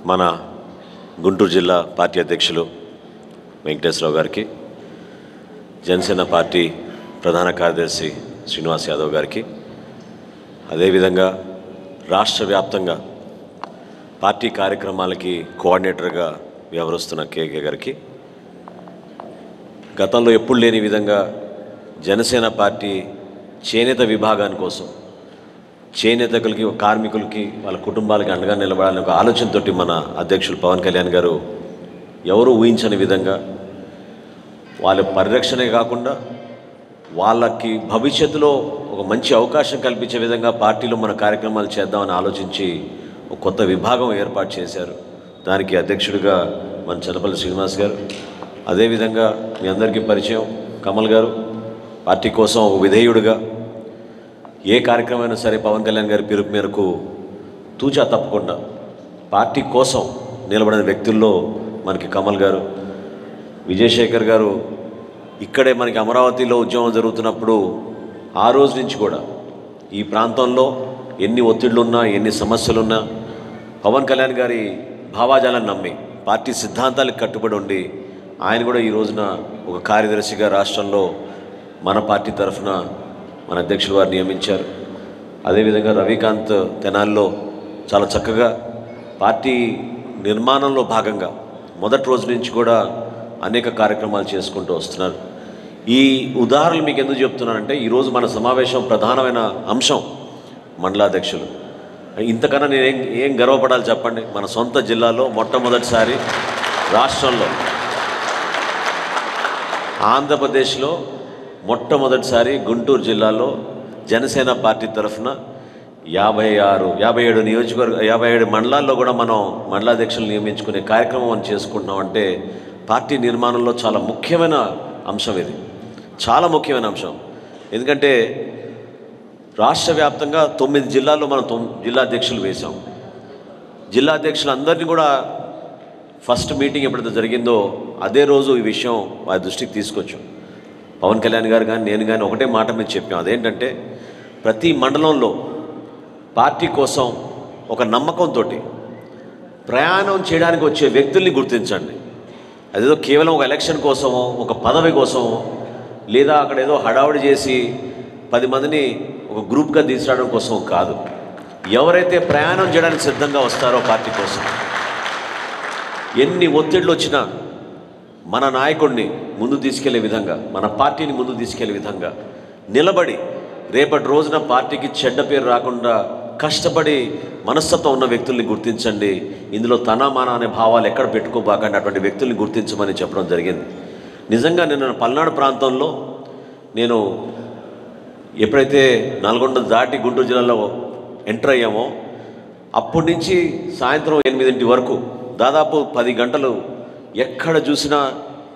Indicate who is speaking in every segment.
Speaker 1: మన గుంటూరు జిల్లా పార్టీ అధ్యక్షులు వెంకటేశ్వరరావు గారికి, జనసేన పార్టీ ప్రధాన కార్యదర్శి శ్రీనివాస్ యాదవ్ గారికి, అదేవిధంగా రాష్ట్ర వ్యాప్తంగా పార్టీ కార్యక్రమాలకి కోఆర్డినేటర్గా వ్యవహరిస్తున్న కేకే గారికి, గతంలో ఎప్పుడు లేని విధంగా జనసేన పార్టీ చేనేత విభాగాని కోసం చేనేతకులకి, కార్మికులకి, వాళ్ళ కుటుంబాలకి అండగా నిలబడాలని ఒక ఆలోచనతోటి మన అధ్యక్షులు పవన్ కళ్యాణ్ గారు ఎవరూ ఊహించని విధంగా వాళ్ళ పరిరక్షణే కాకుండా వాళ్ళకి భవిష్యత్తులో ఒక మంచి అవకాశం కల్పించే విధంగా పార్టీలో మన కార్యక్రమాలు చేద్దామని ఆలోచించి ఒక కొత్త విభాగం ఏర్పాటు చేశారు. దానికి అధ్యక్షుడిగా మన చల్లపల్లి శ్రీనివాస్ గారు, అదేవిధంగా మీ అందరికీ పరిచయం కమల్ గారు, పార్టీ కోసం ఒక విధేయుడిగా ఏ కార్యక్రమం అయినా సరే పవన్ కళ్యాణ్ గారి పిలుపు మేరకు తూచా తప్పకుండా పార్టీ కోసం నిలబడిన వ్యక్తుల్లో మనకి కమల్ గారు, విజయశేఖర్ గారు ఇక్కడే మనకి అమరావతిలో ఉద్యమం జరుగుతున్నప్పుడు ఆ రోజు నుంచి కూడా ఈ ప్రాంతంలో ఎన్ని ఒత్తిళ్లున్నా, ఎన్ని సమస్యలున్నా పవన్ కళ్యాణ్ గారి భావాజాలను నమ్మి పార్టీ సిద్ధాంతాలకు కట్టుబడి ఉండి ఆయన కూడా ఈ రోజున ఒక కార్యదర్శిగా రాష్ట్రంలో మన పార్టీ తరఫున మన అధ్యక్షులు వారు నియమించారు. అదేవిధంగా రవికాంత్ తెనాల్లో చాలా చక్కగా పార్టీ నిర్మాణంలో భాగంగా మొదటి రోజు నుంచి కూడా అనేక కార్యక్రమాలు చేసుకుంటూ వస్తున్నారు. ఈ ఉదాహరణలు మీకు ఎందుకు చెప్తున్నానంటే ఈరోజు మన సమావేశం ప్రధానమైన అంశం మండలాధ్యక్షులు. ఇంతకన్నా నేను ఏం గర్వపడాలి చెప్పండి. మన సొంత జిల్లాలో మొట్టమొదటిసారి రాష్ట్రంలో, ఆంధ్రప్రదేశ్లో మొట్టమొదటిసారి గుంటూరు జిల్లాలో జనసేన పార్టీ తరఫున 57 నియోజకవర్గ 57 మండలాల్లో కూడా మనం మండలాధ్యక్షులు నియమించుకునే కార్యక్రమం మనం చేసుకుంటున్నామంటే పార్టీ నిర్మాణంలో చాలా ముఖ్యమైన అంశం ఇది. చాలా ముఖ్యమైన అంశం. ఎందుకంటే రాష్ట్ర వ్యాప్తంగా 9 జిల్లాల్లో మనం జిల్లా అధ్యక్షులు వేశాం. జిల్లా అధ్యక్షులందరినీ కూడా ఫస్ట్ మీటింగ్ ఎప్పుడైతే జరిగిందో అదే రోజు ఈ విషయం వారి దృష్టికి తీసుకొచ్చాం. పవన్ కళ్యాణ్ గారు కానీ నేను కానీ ఒకటే మాట మీద చెప్పాం. అదేంటంటే ప్రతి మండలంలో పార్టీ కోసం ఒక నమ్మకంతో ప్రయాణం చేయడానికి వచ్చే వ్యక్తుల్ని గుర్తించండి. అదేదో కేవలం ఒక ఎలక్షన్ కోసమో, ఒక పదవి కోసమో, లేదా అక్కడ ఏదో హడావుడి చేసి 10 మందిని ఒక గ్రూప్గా తీసుకురావడం కోసం కాదు. ఎవరైతే ప్రయాణం చేయడానికి సిద్ధంగా వస్తారో పార్టీ కోసం, ఎన్ని ఒత్తిళ్ళు వచ్చినా మన నాయకుడిని ముందు తీసుకెళ్లే విధంగా, మన పార్టీని ముందు తీసుకెళ్లే విధంగా నిలబడి రేపటి రోజున పార్టీకి చెడ్డ పేరు రాకుండా కష్టపడి మనస్తత్వం ఉన్న వ్యక్తుల్ని గుర్తించండి. ఇందులో తన మన అనే భావాలు ఎక్కడ పెట్టుకోబాకండి, అటువంటి వ్యక్తుల్ని గుర్తించమని చెప్పడం జరిగింది. నిజంగా నిన్న పల్నాడు ప్రాంతంలో నేను ఎప్పుడైతే నల్గొండ దాటి గుంటూరు జిల్లాలో ఎంటర్ అయ్యామో అప్పటి నుంచి సాయంత్రం 8 వరకు దాదాపు 10 గంటలు ఎక్కడ చూసినా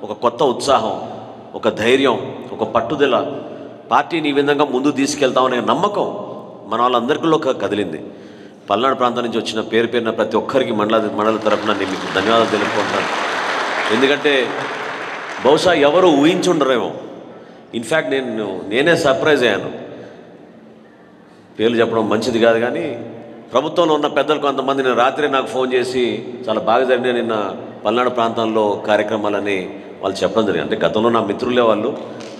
Speaker 1: ఒక కొత్త ఉత్సాహం, ఒక ధైర్యం, ఒక పట్టుదల, పార్టీని ఈ విధంగా ముందు తీసుకెళ్తామనే నమ్మకం మన వాళ్ళందరిలో కదిలింది. పల్నాడు ప్రాంతం నుంచి వచ్చిన పేరున ప్రతి ఒక్కరికి మండల తరఫున నేను మీకు ధన్యవాదాలు తెలుపుకుంటాను. ఎందుకంటే బహుశా ఎవరు ఊహించుండరేమో. ఇన్ఫ్యాక్ట్ నేనే సర్ప్రైజ్ అయ్యాను. పేర్లు చెప్పడం మంచిది కాదు కానీ ప్రభుత్వంలో ఉన్న పెద్దలు కొంతమంది నేను రాత్రి నాకు ఫోన్ చేసి చాలా బాగా జరిగినాయి నిన్న పల్నాడు ప్రాంతంలో కార్యక్రమాలని వాళ్ళు చెప్పడం జరిగింది. అంటే గతంలో నా మిత్రులే వాళ్ళు.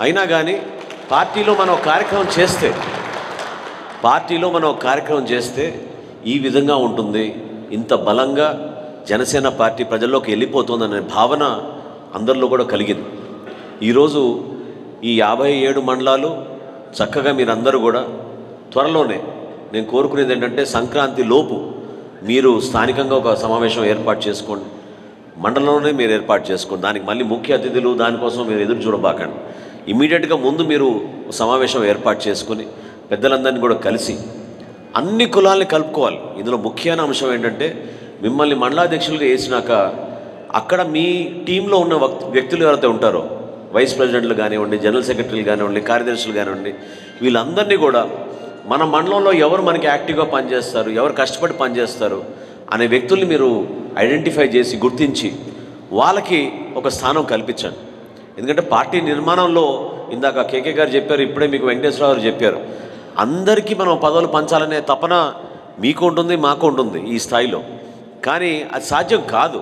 Speaker 1: అయినా కానీ పార్టీలో మనం కార్యక్రమం చేస్తే ఈ విధంగా ఉంటుంది, ఇంత బలంగా జనసేన పార్టీ ప్రజల్లోకి వెళ్ళిపోతుందనే భావన అందరిలో కూడా కలిగింది. ఈరోజు ఈ 57 మండలాలు చక్కగా మీరందరూ కూడా త్వరలోనే, నేను కోరుకునేది ఏంటంటే సంక్రాంతి లోపు మీరు స్థానికంగా ఒక సమావేశం ఏర్పాటు చేసుకోండి. మండలంలోనే మీరు ఏర్పాటు చేసుకోండి. దానికి మళ్ళీ ముఖ్య అతిథులు దానికోసం మీరు ఎదురు చూడబాకండి. ఇమీడియట్గా ముందు మీరు సమావేశం ఏర్పాటు చేసుకుని పెద్దలందరినీ కూడా కలిసి అన్ని కులాలని కలుపుకోవాలి. ఇందులో ముఖ్యమైన అంశం ఏంటంటే మిమ్మల్ని మండలాధ్యక్షులుగా వేసినాక అక్కడ మీ టీంలో ఉన్న వ్యక్తులు ఎవరైతే ఉంటారో, వైస్ ప్రెసిడెంట్లు కానివ్వండి, జనరల్ సెక్రటరీలు కానివ్వండి, కార్యదర్శులు కానివ్వండి, వీళ్ళందరినీ కూడా మన మండలంలో ఎవరు మనకి యాక్టివ్గా పనిచేస్తారు, ఎవరు కష్టపడి పనిచేస్తారు అనే వ్యక్తుల్ని మీరు ఐడెంటిఫై చేసి గుర్తించి వాళ్ళకి ఒక స్థానం కల్పించండి. ఎందుకంటే పార్టీ నిర్మాణంలో ఇందాక కేకే గారు చెప్పారు, ఇప్పుడే మీకు వెంకటేశ్వరరావు గారు చెప్పారు, అందరికీ మనం పదవులు పంచాలనే తపన మీకు ఉంటుంది, మాకు ఉంటుంది. ఈ స్థాయిలో కానీ అది సాధ్యం కాదు.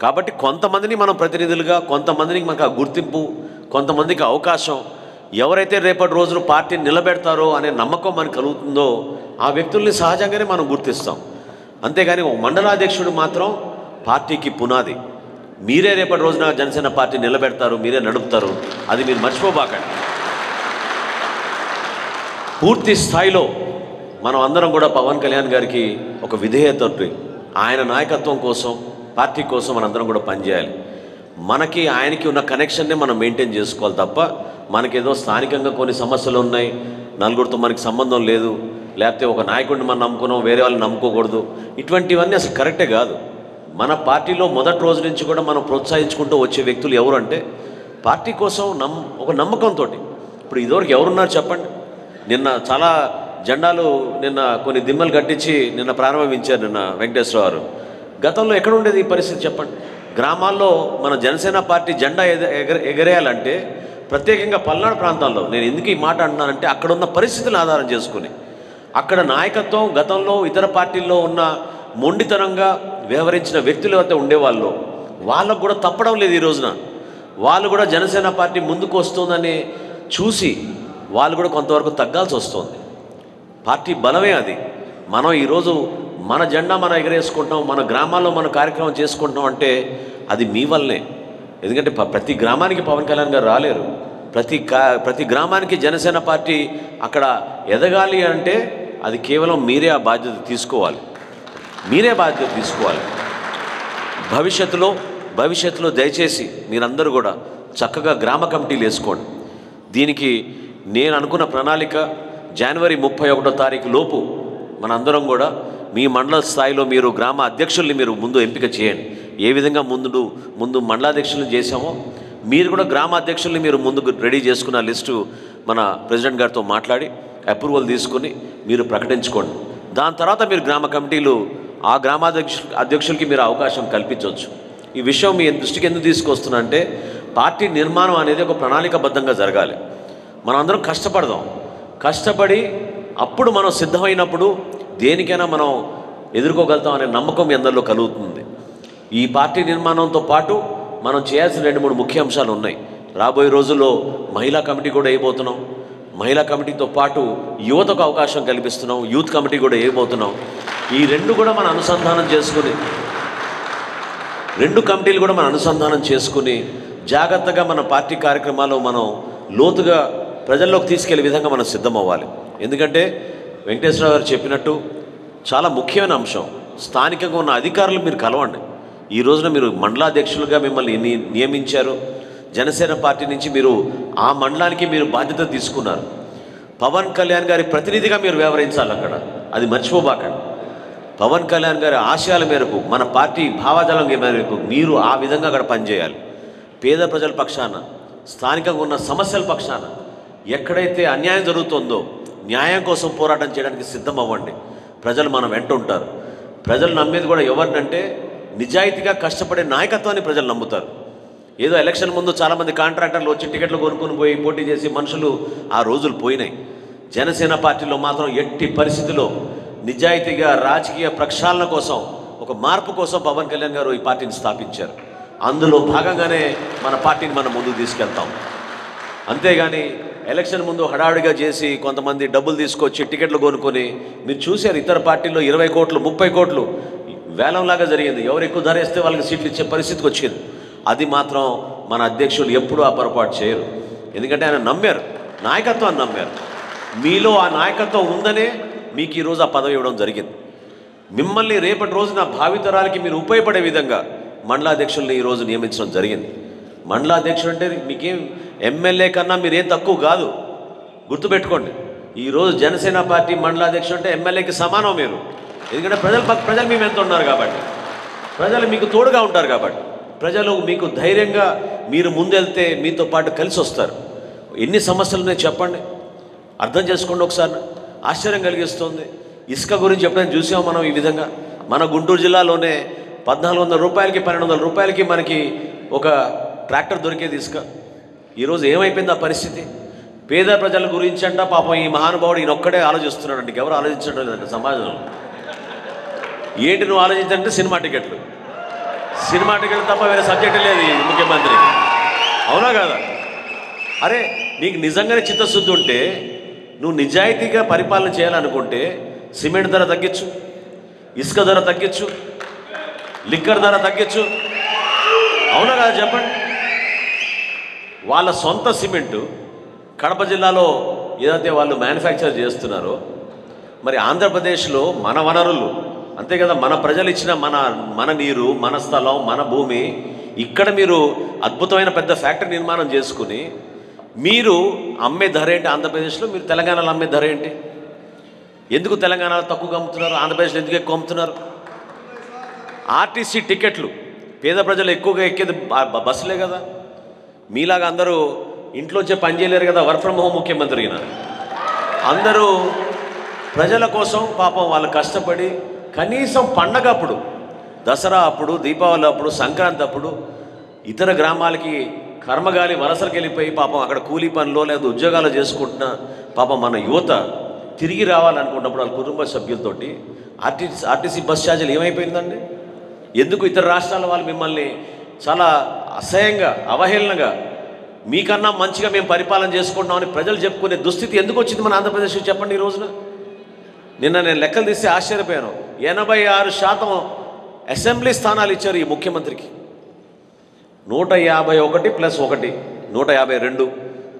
Speaker 1: కాబట్టి కొంతమందిని మనం ప్రతినిధులుగా, కొంతమందికి మనకు ఆ గుర్తింపు, కొంతమందికి అవకాశం, ఎవరైతే రేపటి రోజున పార్టీని నిలబెడతారో అనే నమ్మకం మనకు కలుగుతుందో ఆ వ్యక్తుల్ని సహజంగానే మనం గుర్తిస్తాం. అంతేగాని ఒక మండలాధ్యక్షుడు మాత్రం పార్టీకి పునాది. మీరే రేపటి రోజున జనసేన పార్టీ నిలబెడతారు, మీరే నడుపుతారు, అది మీరు మర్చిపోబాకండి. పూర్తి స్థాయిలో మనం అందరం కూడా పవన్ కళ్యాణ్ గారికి ఒక విధేయతతో ఆయన నాయకత్వం కోసం, పార్టీ కోసం మనందరం కూడా పనిచేయాలి. మనకి ఆయనకి ఉన్న కనెక్షన్ని మనం మెయింటైన్ చేసుకోవాలి తప్ప మనకేదో స్థానికంగా కొన్ని సమస్యలు ఉన్నాయి, నలుగురితో మనకి సంబంధం లేదు, లేకపోతే ఒక నాయకుడిని మనం నమ్ముకున్నాం, వేరే వాళ్ళని నమ్ముకోకూడదు, ఇటువంటివన్నీ అసలు కరెక్టే కాదు. మన పార్టీలో మొదటి రోజు నుంచి కూడా మనం ప్రోత్సహించుకుంటూ వచ్చే వ్యక్తులు ఎవరు అంటే పార్టీ కోసం ఒక నమ్మకంతో. ఇప్పుడు ఇదివరకు ఎవరున్నారు చెప్పండి? నిన్న చాలా జెండాలు నిన్న కొన్ని దిమ్మలు కట్టించి నిన్న ప్రారంభించారు నిన్న వెంకటేశ్వర గారు. గతంలో ఎక్కడ ఉండేది ఈ పరిస్థితి చెప్పండి? గ్రామాల్లో మన జనసేన పార్టీ జెండా ఎగరేయాలంటే ప్రత్యేకంగా పల్నాడు ప్రాంతాల్లో, నేను ఎందుకు ఈ మాట అంటున్నానంటే అక్కడ ఉన్న పరిస్థితులను ఆధారం చేసుకుని అక్కడ నాయకత్వం గతంలో ఇతర పార్టీల్లో ఉన్న మొండితనంగా వ్యవహరించిన వ్యక్తులు అయితే ఉండేవాళ్ళు, వాళ్ళకు కూడా తప్పడం లేదు. ఈ రోజున వాళ్ళు కూడా జనసేన పార్టీ ముందుకు వస్తుందని చూసి వాళ్ళు కూడా కొంతవరకు తగ్గాల్సి వస్తుంది. పార్టీ బలమే అది. మనం ఈరోజు మన జెండా మనం ఎగరేసుకుంటాం, మన గ్రామాల్లో మన కార్యక్రమం చేసుకుంటాం అంటే అది మీ వల్లనే. ఎందుకంటే ప్రతి గ్రామానికి పవన్ కళ్యాణ్ గారు రాలేరు. ప్రతి గ్రామానికి జనసేన పార్టీ అక్కడ ఎదగాలి అంటే అది కేవలం మీరే ఆ బాధ్యత తీసుకోవాలి, మీరే బాధ్యత తీసుకోవాలి. భవిష్యత్తులో దయచేసి మీరందరూ కూడా చక్కగా గ్రామ కమిటీలు వేసుకోండి. దీనికి నేను అనుకున్న ప్రణాళిక జనవరి 31వ తారీఖు లోపు మనందరం కూడా మీ మండల స్థాయిలో మీరు గ్రామ అధ్యక్షుల్ని మీరు ముందు ఎంపిక చేయండి. ఏ విధంగా ముందు మండలాధ్యక్షులను చేశామో మీరు కూడా గ్రామ అధ్యక్షుల్ని మీరు ముందుకు రెడీ చేసుకున్న లిస్టు మన ప్రెసిడెంట్ గారితో మాట్లాడి అప్రూవల్ తీసుకుని మీరు ప్రకటించుకోండి. దాని తర్వాత మీరు గ్రామ కమిటీలు ఆ అధ్యక్షులకి మీరు అవకాశం కల్పించవచ్చు. ఈ విషయం మీ దృష్టికి ఎందుకు తీసుకొస్తున్నా అంటే పార్టీ నిర్మాణం అనేది ఒక ప్రణాళికబద్ధంగా జరగాలి. మనం అందరం కష్టపడి అప్పుడు మనం సిద్ధమైనప్పుడు దేనికైనా మనం ఎదుర్కోగలుగుతాం అనే నమ్మకం మీ అందరిలో కలుగుతుంది. ఈ పార్టీ నిర్మాణంతో పాటు మనం చేయాల్సిన 2-3 ముఖ్య అంశాలు ఉన్నాయి. రాబోయే రోజుల్లో మహిళా కమిటీ కూడా వేయబోతున్నాం. మహిళా కమిటీతో పాటు యువతకు అవకాశం కల్పిస్తున్నాం, యూత్ కమిటీ కూడా వేయబోతున్నాం. ఈ రెండు కమిటీలు కూడా మనం అనుసంధానం చేసుకుని జాగ్రత్తగా మన పార్టీ కార్యక్రమాలు మనం లోతుగా ప్రజల్లోకి తీసుకెళ్లే విధంగా మనం సిద్ధమవ్వాలి. ఎందుకంటే వెంకటేశ్వర గారు చెప్పినట్టు చాలా ముఖ్యమైన అంశం, స్థానికంగా ఉన్న అధికారులు మీరు కలవండి. ఈ రోజున మీరు మండలాధ్యక్షులుగా మిమ్మల్ని నియమించారు. జనసేన పార్టీ నుంచి మీరు ఆ మండలానికి మీరు బాధ్యత తీసుకున్నారు. పవన్ కళ్యాణ్ గారి ప్రతినిధిగా మీరు వ్యవహరించాలి అక్కడ, అది మర్చిపోబాకండి. పవన్ కళ్యాణ్ గారి ఆశయాల మేరకు, మన పార్టీ భావజాలం మేరకు మీరు ఆ విధంగా అక్కడ పనిచేయాలి. పేద ప్రజల పక్షాన, స్థానికంగా ఉన్న సమస్యల పక్షాన ఎక్కడైతే అన్యాయం జరుగుతుందో న్యాయం కోసం పోరాటం చేయడానికి సిద్ధం అవ్వండి. ప్రజలు మనం వెంట ఉంటారు. ప్రజలు నమ్మేది కూడా ఎవరినంటే నిజాయితీగా కష్టపడే నాయకత్వాన్ని ప్రజలు నమ్ముతారు. ఏదో ఎలక్షన్ ముందు చాలామంది కాంట్రాక్టర్లు వచ్చి టికెట్లు కొనుక్కొని పోయి పోటీ చేసి మనుషులు ఆ రోజులు పోయినాయి. జనసేన పార్టీలో మాత్రం ఎట్టి పరిస్థితిలో నిజాయితీగా రాజకీయ ప్రక్షాళన కోసం, ఒక మార్పు కోసం పవన్ కళ్యాణ్ గారు ఈ పార్టీని స్థాపించారు. అందులో భాగంగానే మన పార్టీని మనం ముందుకు తీసుకెళ్తాం. అంతేగాని ఎలక్షన్ ముందు హడావిడిగా చేసి కొంతమంది డబ్బులు తీసుకొచ్చి టికెట్లు కొనుక్కొని, మీరు చూశారు ఇతర పార్టీల్లో 20 కోట్లు 30 కోట్లు వేలంలాగా జరిగింది. ఎవరు ఎక్కువ ధర ఇస్తే వాళ్ళకి సీట్లు ఇచ్చే పరిస్థితికి వచ్చింది. అది మాత్రం మన అధ్యక్షులు ఎప్పుడూ ఆ పొరపాటు చేయరు. ఎందుకంటే ఆయన నమ్మారు, నాయకత్వాన్ని నమ్మారు. మీలో ఆ నాయకత్వం ఉందనే మీకు ఈరోజు ఆ పదవి ఇవ్వడం జరిగింది. మిమ్మల్ని రేపటి రోజున భావితరాలకి మీరు ఉపయోగపడే విధంగా మండలాధ్యక్షుల్ని ఈరోజు నియమించడం జరిగింది. మండలాధ్యక్షుడు అంటే మీకేం ఎమ్మెల్యే కన్నా మీరేం తక్కువ కాదు, గుర్తుపెట్టుకోండి. ఈరోజు జనసేన పార్టీ మండలాధ్యక్షుడు అంటే ఎమ్మెల్యేకి సమానం మీరు. ఎందుకంటే ప్రజలు మేము ఎంత ఉన్నారు కాబట్టి, ప్రజలు మీకు తోడుగా ఉంటారు కాబట్టి, ప్రజలు మీకు ధైర్యంగా మీరు ముందెళ్తే మీతో పాటు కలిసి వస్తారు. ఎన్ని సమస్యలు ఉన్నాయో చెప్పండి, అర్థం చేసుకోండి ఒకసారి. ఆశ్చర్యం కలిగిస్తుంది. ఇసుక గురించి ఎప్పుడైనా చూసాము మనం ఈ విధంగా? మన గుంటూరు జిల్లాలోనే 1400 రూపాయలకి 1200 రూపాయలకి మనకి ఒక ట్రాక్టర్ దొరికేది ఇసుక. ఈరోజు ఏమైపోయింది ఆ పరిస్థితి? పేద ప్రజల గురించి అంట పాపం ఈ మహానుభావుడు ఈయన ఒక్కడే ఆలోచిస్తున్నాడండి, ఎవరు ఆలోచించడం లేదండి సమాజంలో. ఏంటి నువ్వు ఆలోచించాలంటే సినిమా టికెట్లు తప్ప వేరే సబ్జెక్ట్ లేదు ఈ ముఖ్యమంత్రికి. అవునా కాదా? అరే నీకు నిజంగానే చిత్తశుద్ధి ఉంటే, నువ్వు నిజాయితీగా పరిపాలన చేయాలనుకుంటే సిమెంట్ ధర తగ్గించు, ఇసుక ధర తగ్గించు, లిక్కర్ ధర తగ్గించు. అవునా కదా చెప్పండి? వాళ్ళ సొంత సిమెంటు కడప జిల్లాలో ఏదైతే వాళ్ళు మ్యానుఫ్యాక్చర్ చేస్తున్నారో, మరి ఆంధ్రప్రదేశ్లో మన వనరులు అంతే కదా, మన ప్రజలు ఇచ్చిన మన నీరు, మన స్థలం, మన భూమి, ఇక్కడ మీరు అద్భుతమైన పెద్ద ఫ్యాక్టరీ నిర్మాణం చేసుకుని మీరు అమ్మే ధర ఏంటి ఆంధ్రప్రదేశ్లో? మీరు తెలంగాణలో అమ్మే ధర ఏంటి? ఎందుకు తెలంగాణలో తక్కువగా అమ్ముతున్నారు, ఆంధ్రప్రదేశ్లో ఎందుకు ఎక్కువ అమ్ముతున్నారు? ఆర్టీసీ టికెట్లు పేద ప్రజలు ఎక్కువగా ఎక్కేది బస్సులే కదా. మీలాగా అందరూ ఇంట్లోంచే పని చేయలేరు కదా, వర్క్ ఫ్రమ్ హోమ్ ముఖ్యమంత్రి అయినా. అందరూ ప్రజల కోసం పాపం వాళ్ళు కష్టపడి కనీసం పండగ అప్పుడు, దసరా అప్పుడు, దీపావళి అప్పుడు, సంక్రాంతి అప్పుడు ఇతర గ్రామాలకి కర్మగాలి వలసలకు వెళ్ళిపోయి పాపం అక్కడ కూలీ పనిలో లేదా ఉద్యోగాలు చేసుకుంటున్న పాపం మన యువత తిరిగి రావాలనుకున్నప్పుడు వాళ్ళ కుటుంబ సభ్యులతోటి ఆర్టీసీ బస్ ఛార్జీలు ఏమైపోయిందండి? ఎందుకు ఇతర రాష్ట్రాల వాళ్ళు మిమ్మల్ని చాలా అసహ్యంగా, అవహేళనగా, మీకన్నా మంచిగా మేము పరిపాలన చేసుకుంటున్నామని ప్రజలు చెప్పుకునే దుస్థితి ఎందుకు వచ్చింది మన ఆంధ్రప్రదేశ్? చెప్పండి. ఈ రోజున నిన్న నేను లెక్కలు తీస్తే ఆశ్చర్యపోయాను. 86% అసెంబ్లీ స్థానాలు ఇచ్చారు ఈ ముఖ్యమంత్రికి. 151 + 1 152.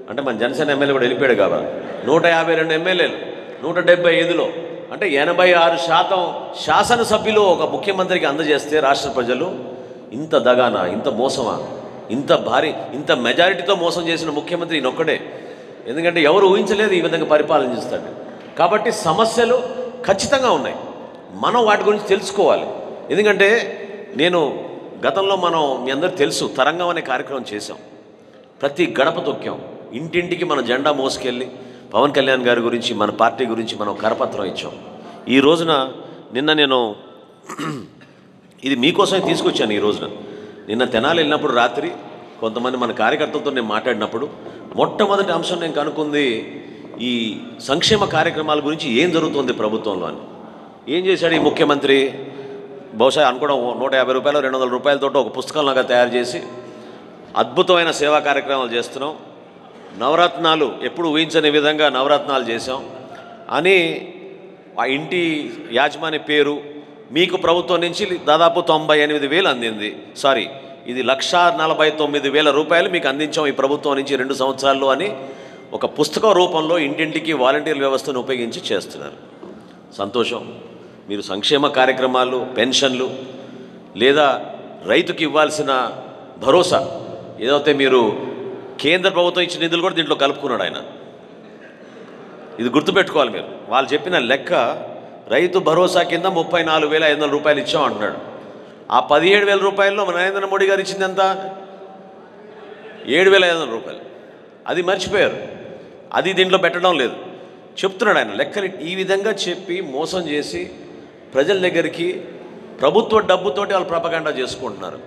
Speaker 1: అంటే మన జనసేన ఎమ్మెల్యే కూడా వెళ్ళిపోయాడు కాబట్టి 152 ఎమ్మెల్యేలు 175లో అంటే 86% శాసనసభ్యులు ఒక ముఖ్యమంత్రికి అందజేస్తే రాష్ట్ర ప్రజలు ఇంత దగానా, ఇంత మోసమా, ఇంత మెజారిటీతో మోసం చేసిన ముఖ్యమంత్రి ఈయనొక్కడే. ఎందుకంటే ఎవరు ఊహించలేదు ఈ విధంగా పరిపాలన చేస్తాడు. కాబట్టి సమస్యలు ఖచ్చితంగా ఉన్నాయి, మనం వాటి గురించి తెలుసుకోవాలి. ఎందుకంటే నేను గతంలో మీ అందరూ తెలుసు, తరంగం అనే కార్యక్రమం చేశాం. ప్రతి గడప తొక్కాం, ఇంటింటికి మన జెండా మోసుకెళ్ళి పవన్ కళ్యాణ్ గారి గురించి, మన పార్టీ గురించి మనం కరపత్రం ఇచ్చాం. ఈ రోజున నేను ఇది మీకోసమే తీసుకొచ్చాను. ఈ రోజున నిన్న తెనాలి వెళ్ళినప్పుడు రాత్రి కొంతమంది మన కార్యకర్తలతో నేను మాట్లాడినప్పుడు మొట్టమొదటి అంశం నేను కనుక్కుంది ఈ సంక్షేమ కార్యక్రమాల గురించి ఏం జరుగుతుంది ప్రభుత్వంలో అని. ఏం చేశాడు ఈ ముఖ్యమంత్రి? బహుశా అనుకోవడం 150 రూపాయలు 200 రూపాయలతో ఒక పుస్తకంలాగా తయారు చేసి అద్భుతమైన సేవా కార్యక్రమాలు చేస్తున్నాం, నవరత్నాలు ఎప్పుడు ఊహించని విధంగా నవరత్నాలు చేశాం అని ఆ ఇంటి యాజమాని పేరు మీకు ప్రభుత్వం నుంచి దాదాపు 98,000 అందింది. సారీ, ఇది 1,49,000 రూపాయలు మీకు అందించాం ఈ ప్రభుత్వం నుంచి 2 సంవత్సరాల్లో అని ఒక పుస్తక రూపంలో ఇంటింటికి వాలంటీర్ వ్యవస్థను ఉపయోగించి చేస్తున్నారు. సంతోషం. మీరు సంక్షేమ కార్యక్రమాలు, పెన్షన్లు లేదా రైతుకి ఇవ్వాల్సిన భరోసా ఏదైతే మీరు కేంద్ర ప్రభుత్వం ఇచ్చిన నిధులు కూడా దీంట్లో కలుపుకున్నాడు ఆయన. ఇది గుర్తుపెట్టుకోవాలి మీరు. వాళ్ళు చెప్పిన లెక్క రైతు భరోసా కింద 34,500 రూపాయలు ఇచ్చాం అంటున్నాడు. ఆ 17,000 రూపాయల్లో నరేంద్ర మోడీ గారు ఇచ్చింది ఎంత? 7,500 రూపాయలు. అది మర్చిపోయారు, అది దీంట్లో పెట్టడం లేదు. చెప్తున్నాడు ఆయన లెక్కలు ఈ విధంగా చెప్పి మోసం చేసి ప్రజల దగ్గరికి ప్రభుత్వ డబ్బుతోటి వాళ్ళు ప్రపగండా చేసుకుంటున్నారు.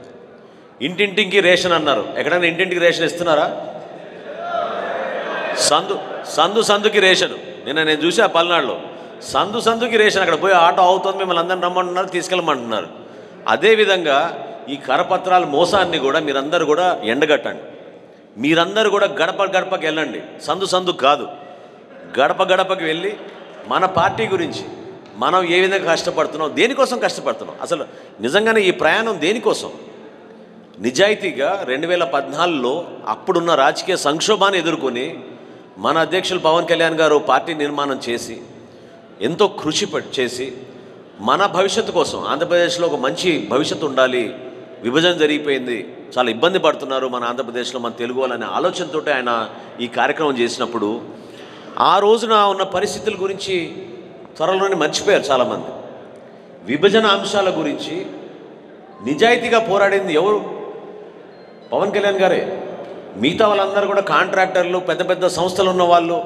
Speaker 1: ఇంటింటికి రేషన్ అన్నారు. ఎక్కడైనా ఇంటింటికి రేషన్ ఇస్తున్నారా? సందుకి రేషన్. నేను చూసా పల్నాడులో సందుకి రేషన్. అక్కడ పోయి ఆటో అవుతుంది, మిమ్మల్ని అందరిని రమ్మంటున్నారు, తీసుకెళ్ళమంటున్నారు. అదేవిధంగా ఈ కరపత్రాల మోసాన్ని కూడా మీరందరూ కూడా ఎండగట్టండి. మీరందరూ కూడా గడపకి వెళ్ళండి, సందు కాదు, గడపకి వెళ్ళి మన పార్టీ గురించి మనం ఏ విధంగా కష్టపడుతున్నాం, దేనికోసం కష్టపడుతున్నాం, అసలు నిజంగానే ఈ ప్రయాణం దేనికోసం. నిజాయితీగా 2014లో అప్పుడున్న రాజకీయ సంక్షోభాన్ని ఎదుర్కొని మన అధ్యక్షులు పవన్ కళ్యాణ్ గారు పార్టీ నిర్మాణం చేసి ఎంతో కృషి చేసి మన భవిష్యత్తు కోసం, ఆంధ్రప్రదేశ్లో ఒక మంచి భవిష్యత్తు ఉండాలి, విభజన జరిగిపోయింది, చాలా ఇబ్బంది పడుతున్నారు మన ఆంధ్రప్రదేశ్లో మన తెలుగు వాళ్ళనే ఆలోచనతో ఆయన ఈ కార్యక్రమం చేసినప్పుడు ఆ రోజున ఉన్న పరిస్థితుల గురించి త్వరలోనే మర్చిపోయారు చాలామంది. విభజన అంశాల గురించి నిజాయితీగా పోరాడింది ఎవరు? పవన్ కళ్యాణ్ గారే. మిగతా వాళ్ళందరూ కూడా కాంట్రాక్టర్లు, పెద్ద పెద్ద సంస్థలు ఉన్న వాళ్ళు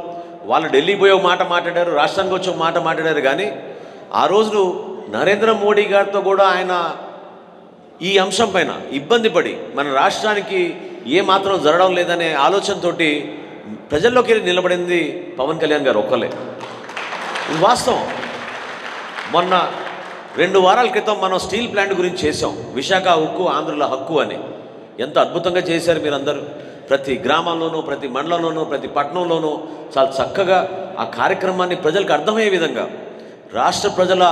Speaker 1: ఢిల్లీ పోయి ఒక మాట మాట్లాడారు, రాష్ట్రానికి వచ్చి ఒక మాట మాట్లాడారు. కానీ ఆ రోజు నరేంద్ర మోడీ గారితో కూడా ఆయన ఈ అంశం పైన ఇబ్బంది పడి మన రాష్ట్రానికి ఏమాత్రం జరగడం లేదనే ఆలోచనతోటి ప్రజల్లోకి వెళ్ళి నిలబడింది పవన్ కళ్యాణ్ గారు ఒక్కలే. ఇది వాస్తవం. మొన్న 2 వారాల క్రితం మనం స్టీల్ ప్లాంట్ గురించి చేసాం. విశాఖ ఉక్కు ఆంధ్రుల హక్కు అని. ఎంత అద్భుతంగా చేశారు మీరందరూ. ప్రతి గ్రామంలోనూ, ప్రతి మండలంలోనూ, ప్రతి పట్టణంలోనూ చాలా చక్కగా ఆ కార్యక్రమాన్ని ప్రజలకు అర్థమయ్యే విధంగా, రాష్ట్ర ప్రజల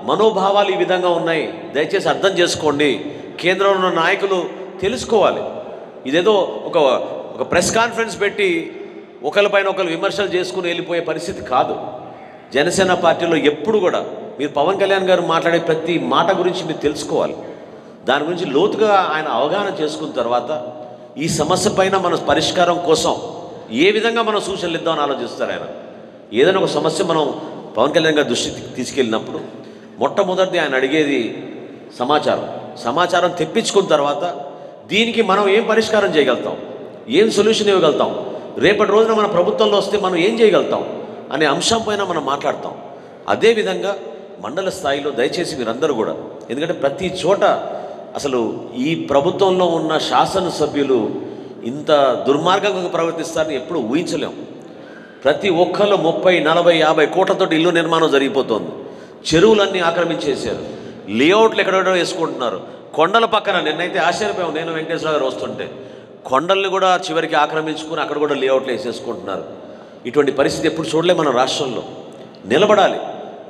Speaker 1: మనోభావాలు ఈ విధంగా ఉన్నాయి, దయచేసి అర్థం చేసుకోండి, కేంద్రంలో ఉన్న నాయకులు తెలుసుకోవాలి. ఇదేదో ఒక ప్రెస్ కాన్ఫరెన్స్ పెట్టి ఒకరిపైన ఒకరు విమర్శలు చేసుకుని వెళ్ళిపోయే పరిస్థితి కాదు. జనసేన పార్టీలో ఎప్పుడు కూడా మీరు పవన్ కళ్యాణ్ గారు మాట్లాడే ప్రతి మాట గురించి మీరు తెలుసుకోవాలి. దాని గురించి లోతుగా ఆయన అవగాహన చేసుకున్న తర్వాత ఈ సమస్య పైన మన పరిష్కారం కోసం ఏ విధంగా మనం సూచనలు ఇద్దామని ఆలోచిస్తారు ఆయన. ఏదైనా ఒక సమస్య మనం పవన్ కళ్యాణ్ గారి దృష్టికి తీసుకెళ్ళినప్పుడు మొట్టమొదటిది ఆయన అడిగేది సమాచారం తెప్పించుకున్న తర్వాత దీనికి మనం ఏం పరిష్కారం చేయగలుగుతాం, ఏం సొల్యూషన్ ఇవ్వగలుగుతాం, రేపటి రోజున మన ప్రభుత్వంలో వస్తే మనం ఏం చేయగలుగుతాం అనే అంశం పైన మనం మాట్లాడతాం. అదేవిధంగా మండల స్థాయిలో దయచేసి మీరందరూ కూడా, ఎందుకంటే ప్రతి చోట అసలు ఈ ప్రభుత్వంలో ఉన్న శాసనసభ్యులు ఇంత దుర్మార్గంగా ప్రవర్తిస్తారని ఎప్పుడు ఊహించలేం. ప్రతి ఒక్కళ్ళు 30, 40, 50 కోట్లతో ఇల్లు నిర్మాణం జరిగిపోతుంది. చెరువులన్నీ ఆక్రమించేశారు. లేఅవుట్లు ఎక్కడెక్కడో వేసుకుంటున్నారు. కొండల పక్కన నిన్నైతే ఆశ్చర్యపోయాం, నేను వెంకటేశ్వర గారు వస్తుంటే కొండల్ని కూడా చివరికి ఆక్రమించుకుని అక్కడ కూడా లేఅవుట్లు వేసేసుకుంటున్నారు. ఇటువంటి పరిస్థితి ఎప్పుడు చూడలే మన రాష్ట్రంలో. నిలబడాలి,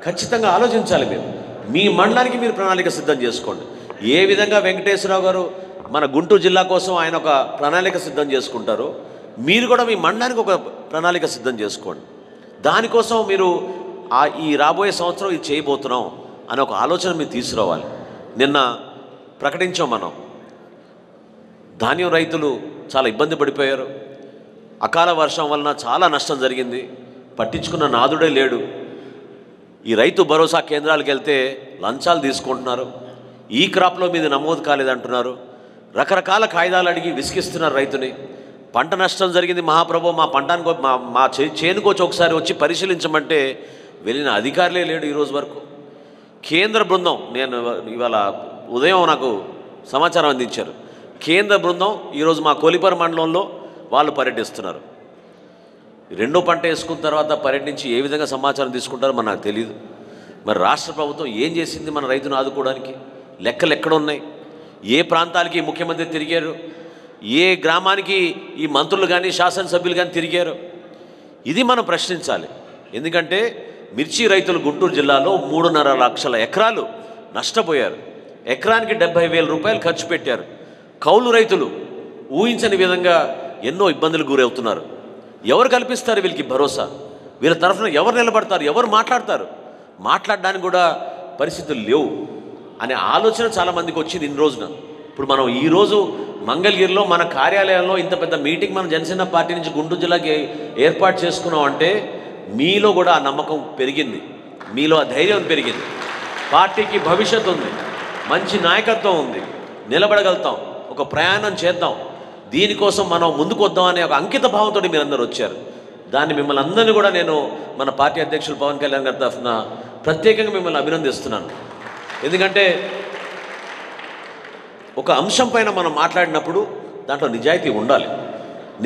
Speaker 1: ఖచ్చితంగా ఆలోచించాలి. మీ మండలానికి మీరు ప్రణాళిక సిద్ధం చేసుకోండి. ఏ విధంగా వెంకటేశ్వరరావు గారు మన గుంటూరు జిల్లా కోసం ఆయన ఒక ప్రణాళిక సిద్ధం చేసుకుంటారు, మీరు కూడా మీ మండలానికి ఒక ప్రణాళిక సిద్ధం చేసుకోండి. దానికోసం మీరు ఈ రాబోయే సంవత్సరం ఇది చేయబోతున్నాం అనే ఒక ఆలోచన మీరు తీసుకురావాలి. నిన్న ప్రకటించాం మనం, ధాన్యం రైతులు చాలా ఇబ్బంది పడిపోయారు. అకాల వర్షం వలన చాలా నష్టం జరిగింది. పట్టించుకున్న నాదుడే లేడు. ఈ రైతు భరోసా కేంద్రాలకు వెళ్తే లంచాలు తీసుకుంటున్నారు. ఈ క్రాప్లో మీది నమోదు కాలేదంటున్నారు. రకరకాల కాయిదాలు అడిగి విసిగిస్తున్నారు రైతుని. పంట నష్టం జరిగింది, మహాప్రభు మా పంటానికి మా చేనుకోచి ఒకసారి వచ్చి పరిశీలించమంటే వెళ్ళిన అధికారులే లేడు ఈరోజు వరకు. కేంద్ర బృందం, నేను ఇవాళ ఉదయం నాకు సమాచారం అందించారు, కేంద్ర బృందం ఈరోజు మా కొలిపర మండలంలో వాళ్ళు పర్యటిస్తున్నారు. 2వ పంట వేసుకున్న తర్వాత పర్యటించి ఏ విధంగా సమాచారం తీసుకుంటారో మరి నాకు తెలియదు. మరి రాష్ట్ర ప్రభుత్వం ఏం చేసింది మన రైతును ఆదుకోవడానికి? లెక్కలు ఎక్కడున్నాయి? ఏ ప్రాంతాలకి ముఖ్యమంత్రి తిరిగారు? ఏ గ్రామానికి ఈ మంత్రులు కానీ శాసనసభ్యులు కానీ తిరిగారు? ఇది మనం ప్రశ్నించాలి. ఎందుకంటే మిర్చి రైతులు గుంటూరు జిల్లాలో 3.5 లక్షల ఎకరాలు నష్టపోయారు. ఎకరానికి 70,000 రూపాయలు ఖర్చు పెట్టారు. కౌలు రైతులు ఊహించని విధంగా ఎన్నో ఇబ్బందులు గురవుతున్నారు. ఎవరు కల్పిస్తారు వీళ్ళకి భరోసా? వీళ్ళ తరఫున ఎవరు నిలబడతారు? ఎవరు మాట్లాడతారు? మాట్లాడడానికి కూడా పరిస్థితులు లేవు అనే ఆలోచన చాలామందికి వచ్చింది ఇన్ని రోజున. ఇప్పుడు మనం ఈరోజు మంగళగిరిలో మన కార్యాలయంలో ఇంత పెద్ద మీటింగ్ మనం జనసేన పార్టీ నుంచి గుంటూరు జిల్లాకి ఏర్పాటు చేసుకున్నాం అంటే మీలో కూడా ఆ నమ్మకం పెరిగింది, మీలో ఆ ధైర్యం పెరిగింది. పార్టీకి భవిష్యత్తు ఉంది, మంచి నాయకత్వం ఉంది, నిలబడగలుగుతాం, ఒక ప్రయాణం చేద్దాం, దీనికోసం మనం ముందుకు వద్దాం అనే ఒక అంకిత భావంతో మీరందరూ వచ్చారు. దాన్ని మిమ్మల్ని అందరినీ కూడా నేను మన పార్టీ అధ్యక్షులు పవన్ కళ్యాణ్ గారి తరఫున ప్రత్యేకంగా మిమ్మల్ని అభినందిస్తున్నాను. ఎందుకంటే ఒక అంశం పైన మనం మాట్లాడినప్పుడు దాంట్లో నిజాయితీ ఉండాలి.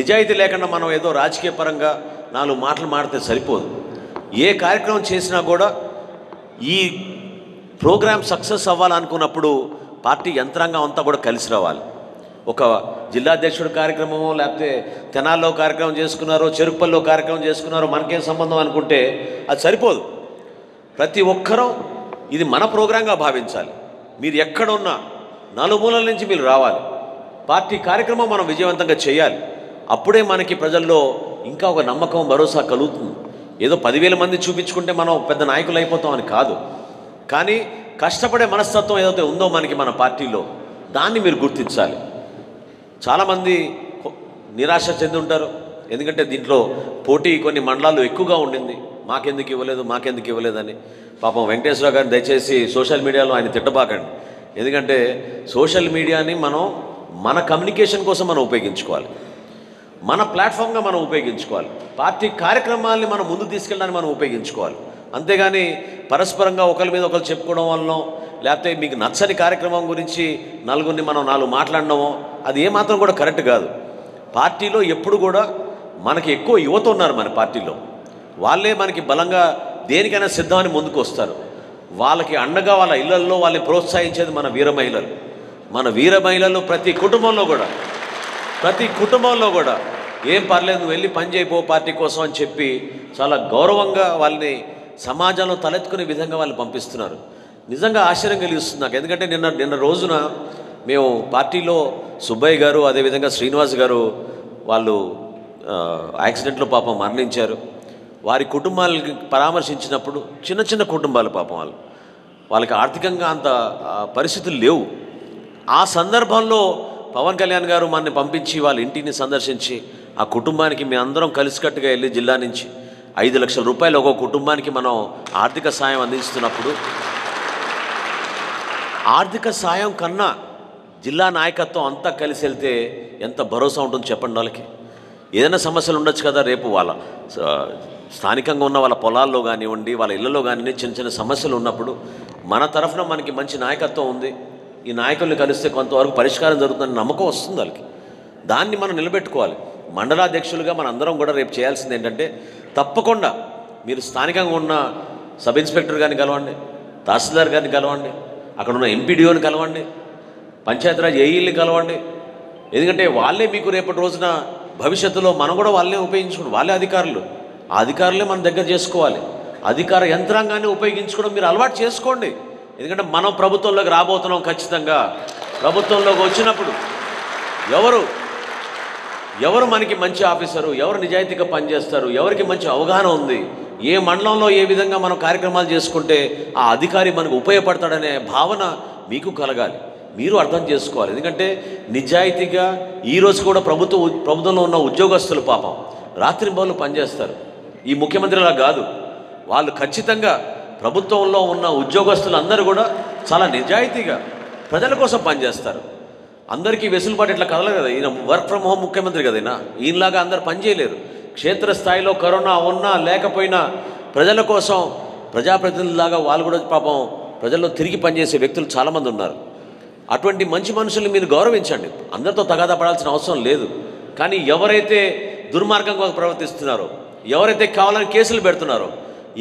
Speaker 1: నిజాయితీ లేకుండా మనం ఏదో రాజకీయ పరంగా 4 మాటలు మాడితే సరిపోదు. ఏ కార్యక్రమం చేసినా కూడా ఈ ప్రోగ్రాం సక్సెస్ అవ్వాలనుకున్నప్పుడు పార్టీ యంత్రాంగం అంతా కూడా కలిసి రావాలి. ఒక జిల్లా అధ్యక్షుడు కార్యక్రమమో లేకపోతే తెనాల్లో కార్యక్రమం చేసుకున్నారో చెరుకుపల్లిలో కార్యక్రమం చేసుకున్నారో మనకేం సంబంధం అనుకుంటే అది సరిపోదు. ప్రతి ఒక్కరూ ఇది మన ప్రోగ్రాంగా భావించాలి. మీరు ఎక్కడున్నా నలుమూలల నుంచి మీరు రావాలి. పార్టీ కార్యక్రమం మనం విజయవంతంగా చేయాలి. అప్పుడే మనకి ప్రజల్లో ఇంకా ఒక నమ్మకం, భరోసా కలుగుతుంది. ఏదో 10,000 మంది చూపించుకుంటే మనం పెద్ద నాయకులు అయిపోతాం అని కాదు. కానీ కష్టపడే మనస్తత్వం ఏదైతే ఉందో మనకి మన పార్టీలో, దాన్ని మీరు గుర్తించాలి. చాలామంది నిరాశ చెంది ఉంటారు. ఎందుకంటే దీంట్లో పోటీ కొన్ని మండలాలు ఎక్కువగా ఉండింది. మాకెందుకు ఇవ్వలేదని. పాపం వెంకటేశ్వరరావు గారిని దయచేసి సోషల్ మీడియాలో ఆయన తిట్టబాకండి. ఎందుకంటే సోషల్ మీడియాని మనం మన కమ్యూనికేషన్ కోసం మనం ఉపయోగించుకోవాలి, మన ప్లాట్ఫామ్గా మనం ఉపయోగించుకోవాలి, పార్టీ కార్యక్రమాలని మనం ముందు తీసుకెళ్ళడానికి మనం ఉపయోగించుకోవాలి. అంతేగాని పరస్పరంగా ఒకరి మీద ఒకరు చెప్పుకోవడం వలన లేకపోతే మీకు నచ్చని కార్యక్రమం గురించి నలుగురిని మనం 4 మాట్లాడడమో అది ఏమాత్రం కూడా కరెక్ట్ కాదు. పార్టీలో ఎప్పుడు కూడా మనకి ఎక్కువ యువత ఉన్నారు. మన పార్టీలో వాళ్ళే మనకి బలంగా దేనికైనా సిద్ధమని ముందుకు వస్తారు. వాళ్ళకి అండగా వాళ్ళ ఇళ్లల్లో వాళ్ళని ప్రోత్సహించేది మన వీర మహిళలు. మన వీర మహిళలు ప్రతి కుటుంబంలో కూడా ఏం పర్లేదు నువ్వు వెళ్ళి పని చేయిపో పార్టీ కోసం అని చెప్పి చాలా గౌరవంగా వాళ్ళని సమాజంలో తలెత్తుకునే విధంగా వాళ్ళు పంపిస్తున్నారు. నిజంగా ఆశ్చర్యం కలిగిస్తుంది నాకు. ఎందుకంటే నిన్న రోజున మేము పార్టీలో సుబ్బయ్య గారు అదేవిధంగా శ్రీనివాస్ గారు వాళ్ళు యాక్సిడెంట్లో పాపం మరణించారు. వారి కుటుంబాలకి పరామర్శించినప్పుడు చిన్న కుటుంబాలు పాపం వాళ్ళకి ఆర్థికంగా అంత పరిస్థితులు లేవు. ఆ సందర్భంలో పవన్ కళ్యాణ్ గారు మనని పంపించి వాళ్ళ ఇంటిని సందర్శించి ఆ కుటుంబానికి మేము అందరం కలిసికట్టుగా వెళ్ళి జిల్లా నుంచి 5 లక్షల రూపాయలు ఒక్కొక్క కుటుంబానికి మనం ఆర్థిక సాయం అందిస్తున్నప్పుడు ఆర్థిక సాయం కన్నా జిల్లా నాయకత్వం అంతా కలిసి వెళ్తే ఎంత భరోసా ఉంటుంది చెప్పండి. వాళ్ళకి ఏదైనా సమస్యలు ఉండొచ్చు కదా, రేపు వాళ్ళ స్థానికంగా ఉన్న వాళ్ళ పొలాల్లో కానివ్వండి వాళ్ళ ఇళ్లలో కానివ్వండి చిన్న సమస్యలు ఉన్నప్పుడు మన తరఫున మనకి మంచి నాయకత్వం ఉంది, ఈ నాయకుల్ని కలిస్తే కొంతవరకు పరిష్కారం జరుగుతుందని నమ్మకం వస్తుంది వాళ్ళకి. దాన్ని మనం నిలబెట్టుకోవాలి. మండలాధ్యక్షులుగా మన అందరం కూడా రేపు చేయాల్సింది ఏంటంటే తప్పకుండా మీరు స్థానికంగా ఉన్న సబ్ ఇన్స్పెక్టర్ గారిని కలవండి, తహసీల్దార్ గారిని కలవండి, అక్కడ ఉన్న ఎంపీడీఓని కలవండి, పంచాయతీరాజ్ ఏఈల్ని కలవండి. ఎందుకంటే వాళ్ళే మీకు రేపటి రోజున భవిష్యత్తులో మనం కూడా వాళ్ళే ఉపయోగించుకోండి. వాళ్ళే అధికారులు, ఆ అధికారులే మన దగ్గర చేసుకోవాలి. అధికార యంత్రాంగాన్ని ఉపయోగించుకోవడం మీరు అలవాటు చేసుకోండి. ఎందుకంటే మనం ప్రభుత్వంలోకి రాబోతున్నాం. ఖచ్చితంగా ప్రభుత్వంలోకి వచ్చినప్పుడు ఎవరు మనకి మంచి ఆఫీసరు, ఎవరు నిజాయితీగా పనిచేస్తారు, ఎవరికి మంచి అవగాహన ఉంది, ఏ మండలంలో ఏ విధంగా మనం కార్యక్రమాలు చేసుకుంటే ఆ అధికారి మనకు ఉపయోగపడతాడనే భావన మీకు కలగాలి, మీరు అర్థం చేసుకోవాలి. ఎందుకంటే నిజాయితీగా ఈరోజు కూడా ప్రభుత్వంలో ఉన్న ఉద్యోగస్తులు పాపం రాత్రింబవళ్ళు పనిచేస్తారు. ఈ ముఖ్యమంత్రిలా కాదు, వాళ్ళు ఖచ్చితంగా ప్రభుత్వంలో ఉన్న ఉద్యోగస్తులు అందరూ కూడా చాలా నిజాయితీగా ప్రజల కోసం పనిచేస్తారు. అందరికీ వెసులుబాటు ఇట్లా కదలదు కదా, ఈయన వర్క్ ఫ్రమ్ హోమ్ ముఖ్యమంత్రి కదా, ఈయనలాగా అందరు పనిచేయలేరు. క్షేత్రస్థాయిలో కరోనా ఉన్నా లేకపోయినా ప్రజల కోసం ప్రజాప్రతినిధులాగా వాళ్ళు కూడా పాపం ప్రజల్లో తిరిగి పనిచేసే వ్యక్తులు చాలామంది ఉన్నారు. అటువంటి మంచి మనుషుల్ని మీరు గౌరవించండి. అందరితో తగాదా పడాల్సిన అవసరం లేదు. కానీ ఎవరైతే దుర్మార్గంగా ప్రవర్తిస్తున్నారో, ఎవరైతే కావాలని కేసులు పెడుతున్నారో,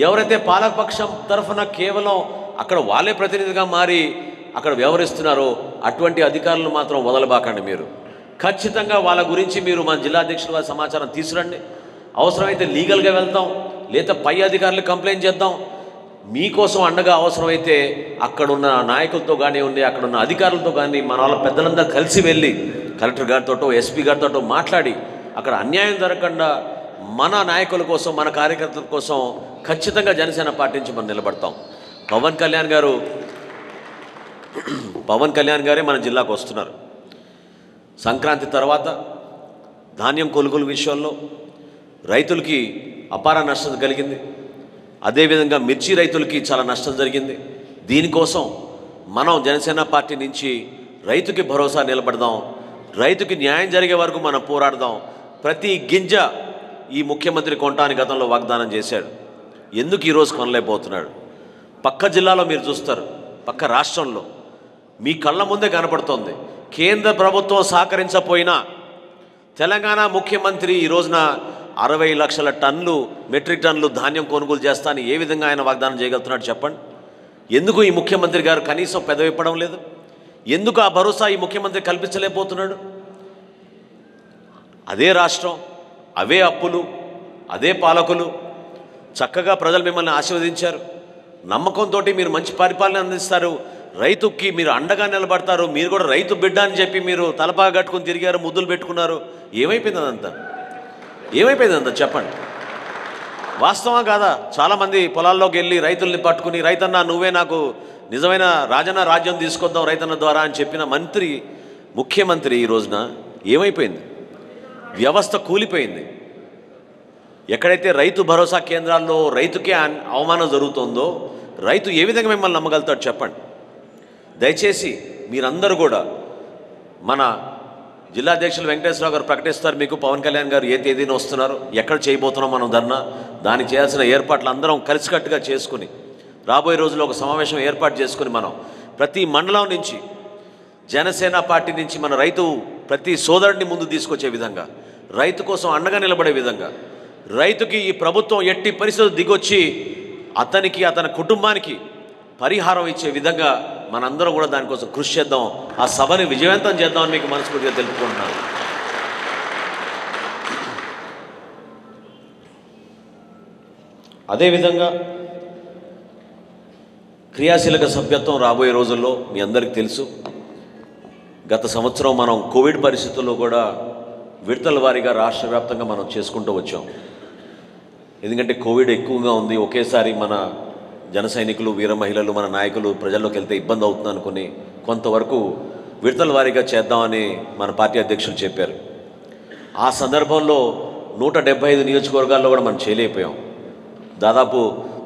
Speaker 1: ఎవరైతే పాలకపక్షం తరఫున కేవలం అక్కడ వాళ్ళే ప్రతినిధిగా మారి అక్కడ వ్యవహరిస్తున్నారో అటువంటి అధికారులను మాత్రం వదలబాకండి. మీరు ఖచ్చితంగా వాళ్ళ గురించి మీరు మన జిల్లా అధ్యక్షుల వారి సమాచారం తీసుకురండి. అవసరమైతే లీగల్గా వెళ్తాం, లేదా పై అధికారులు కంప్లైంట్ చేద్దాం. మీకోసం అండగా అవసరమైతే అక్కడున్న నాయకులతో కానివ్వండి, అక్కడున్న అధికారులతో కానీ మన వాళ్ళ పెద్దలందరూ కలిసి వెళ్ళి కలెక్టర్ గారితో ఎస్పీ గారితో మాట్లాడి అక్కడ అన్యాయం జరగకుండా మన నాయకుల కోసం మన కార్యకర్తల కోసం ఖచ్చితంగా జనసేన పార్టీ నుంచి మనం నిలబడతాం. పవన్ కళ్యాణ్ గారే మన జిల్లాకు వస్తున్నారు. సంక్రాంతి తర్వాత ధాన్యం కొనుగోలు విషయంలో రైతులకి అపార నష్టం కలిగింది. అదేవిధంగా మిర్చి రైతులకి చాలా నష్టం జరిగింది. దీనికోసం మనం జనసేన పార్టీ నుంచి రైతుకి భరోసా నిలబడదాం. రైతుకి న్యాయం జరిగే వరకు మనం పోరాడదాం. ప్రతి గింజ ఈ ముఖ్యమంత్రి కొంటాని గతంలో వాగ్దానం చేశాడు. ఎందుకు ఈరోజు కొనలేకపోతున్నాడు? పక్క జిల్లాలో మీరు చూస్తారు, పక్క రాష్ట్రంలో మీ కళ్ళ ముందే కనపడుతోంది. కేంద్ర ప్రభుత్వం సహకరించకపోయినా తెలంగాణ ముఖ్యమంత్రి ఈ రోజున 60 లక్షల టన్నులు మెట్రిక్ టన్నులు ధాన్యం కొనుగోలు చేస్తానని ఏ విధంగా ఆయన వాగ్దానం చేయగలుగుతున్నాడు చెప్పండి. ఎందుకు ఈ ముఖ్యమంత్రి గారు కనీసం పెదవిప్పడం లేదు? ఎందుకు ఆ భరోసా ఈ ముఖ్యమంత్రి కల్పించలేకపోతున్నాడు? అదే రాష్ట్రం, అవే అప్పులు, అదే పాలకులు, చక్కగా ప్రజలు మిమ్మల్ని ఆశీర్వదించారు. నమ్మకంతో మీరు మంచి పరిపాలన అందిస్తారు, రైతుకి మీరు అండగా నిలబడతారు. మీరు కూడా రైతు బిడ్డ అని చెప్పి మీరు తలపా కట్టుకుని తిరిగారు, ముద్దులు పెట్టుకున్నారు. ఏమైపోయింది అదంతా చెప్పండి. వాస్తవం కాదా? చాలామంది పొలాల్లోకి వెళ్ళి రైతుల్ని పట్టుకుని రైతన్న నువ్వే నాకు నిజమైన రాజ్యం తీసుకొద్దాం రైతన్న ద్వారా అని చెప్పిన ముఖ్యమంత్రి ఈ రోజున ఏమైపోయింది? వ్యవస్థ కూలిపోయింది. ఎక్కడైతే రైతు భరోసా కేంద్రాల్లో రైతుకే అవమానం జరుగుతుందో రైతు ఏ విధంగా మిమ్మల్ని నమ్మగలుగుతాడు చెప్పండి. దయచేసి మీరందరూ కూడా మన జిల్లా అధ్యక్షులు వెంకటేశ్వరరావు గారు ప్రకటిస్తారు మీకు పవన్ కళ్యాణ్ గారు ఏ తేదీన వస్తున్నారు, ఎక్కడ చేయబోతున్నాం మనం ధర్నా, దానికి చేయాల్సిన ఏర్పాట్లు అందరం కలిసికట్టుగా చేసుకుని రాబోయే రోజుల్లో ఒక సమావేశం ఏర్పాటు చేసుకుని మనం ప్రతి మండలం నుంచి జనసేన పార్టీ నుంచి మన రైతు ప్రతి సోదరుడిని ముందు తీసుకొచ్చే విధంగా, రైతు కోసం అండగా నిలబడే విధంగా, రైతుకి ఈ ప్రభుత్వం ఎట్టి పరిస్థితులు దిగొచ్చి అతనికి అతని కుటుంబానికి పరిహారం ఇచ్చే విధంగా మనందరం కూడా దానికోసం కృషి చేద్దాం, ఆ సభని విజయవంతం చేద్దామని మీకు మనస్ఫూర్తిగా తెలుపుకుంటున్నాను. అదేవిధంగా క్రియాశీలక సభ్యత్వం రాబోయే రోజుల్లో మీ అందరికీ తెలుసు, గత సంవత్సరం మనం కోవిడ్ పరిస్థితుల్లో కూడా విడతల వారీగా రాష్ట్ర వ్యాప్తంగా మనం చేసుకుంటూ వచ్చాం. ఎందుకంటే కోవిడ్ ఎక్కువగా ఉంది, ఒకేసారి మన జన సైనికులు, వీర మహిళలు, మన నాయకులు ప్రజల్లోకి వెళ్తే ఇబ్బంది అవుతుంది అనుకుని కొంతవరకు విడతల వారీగా చేద్దామని మన పార్టీ అధ్యక్షులు చెప్పారు. ఆ సందర్భంలో 175 నియోజకవర్గాల్లో కూడా మనం చేయలేకపోయాం. దాదాపు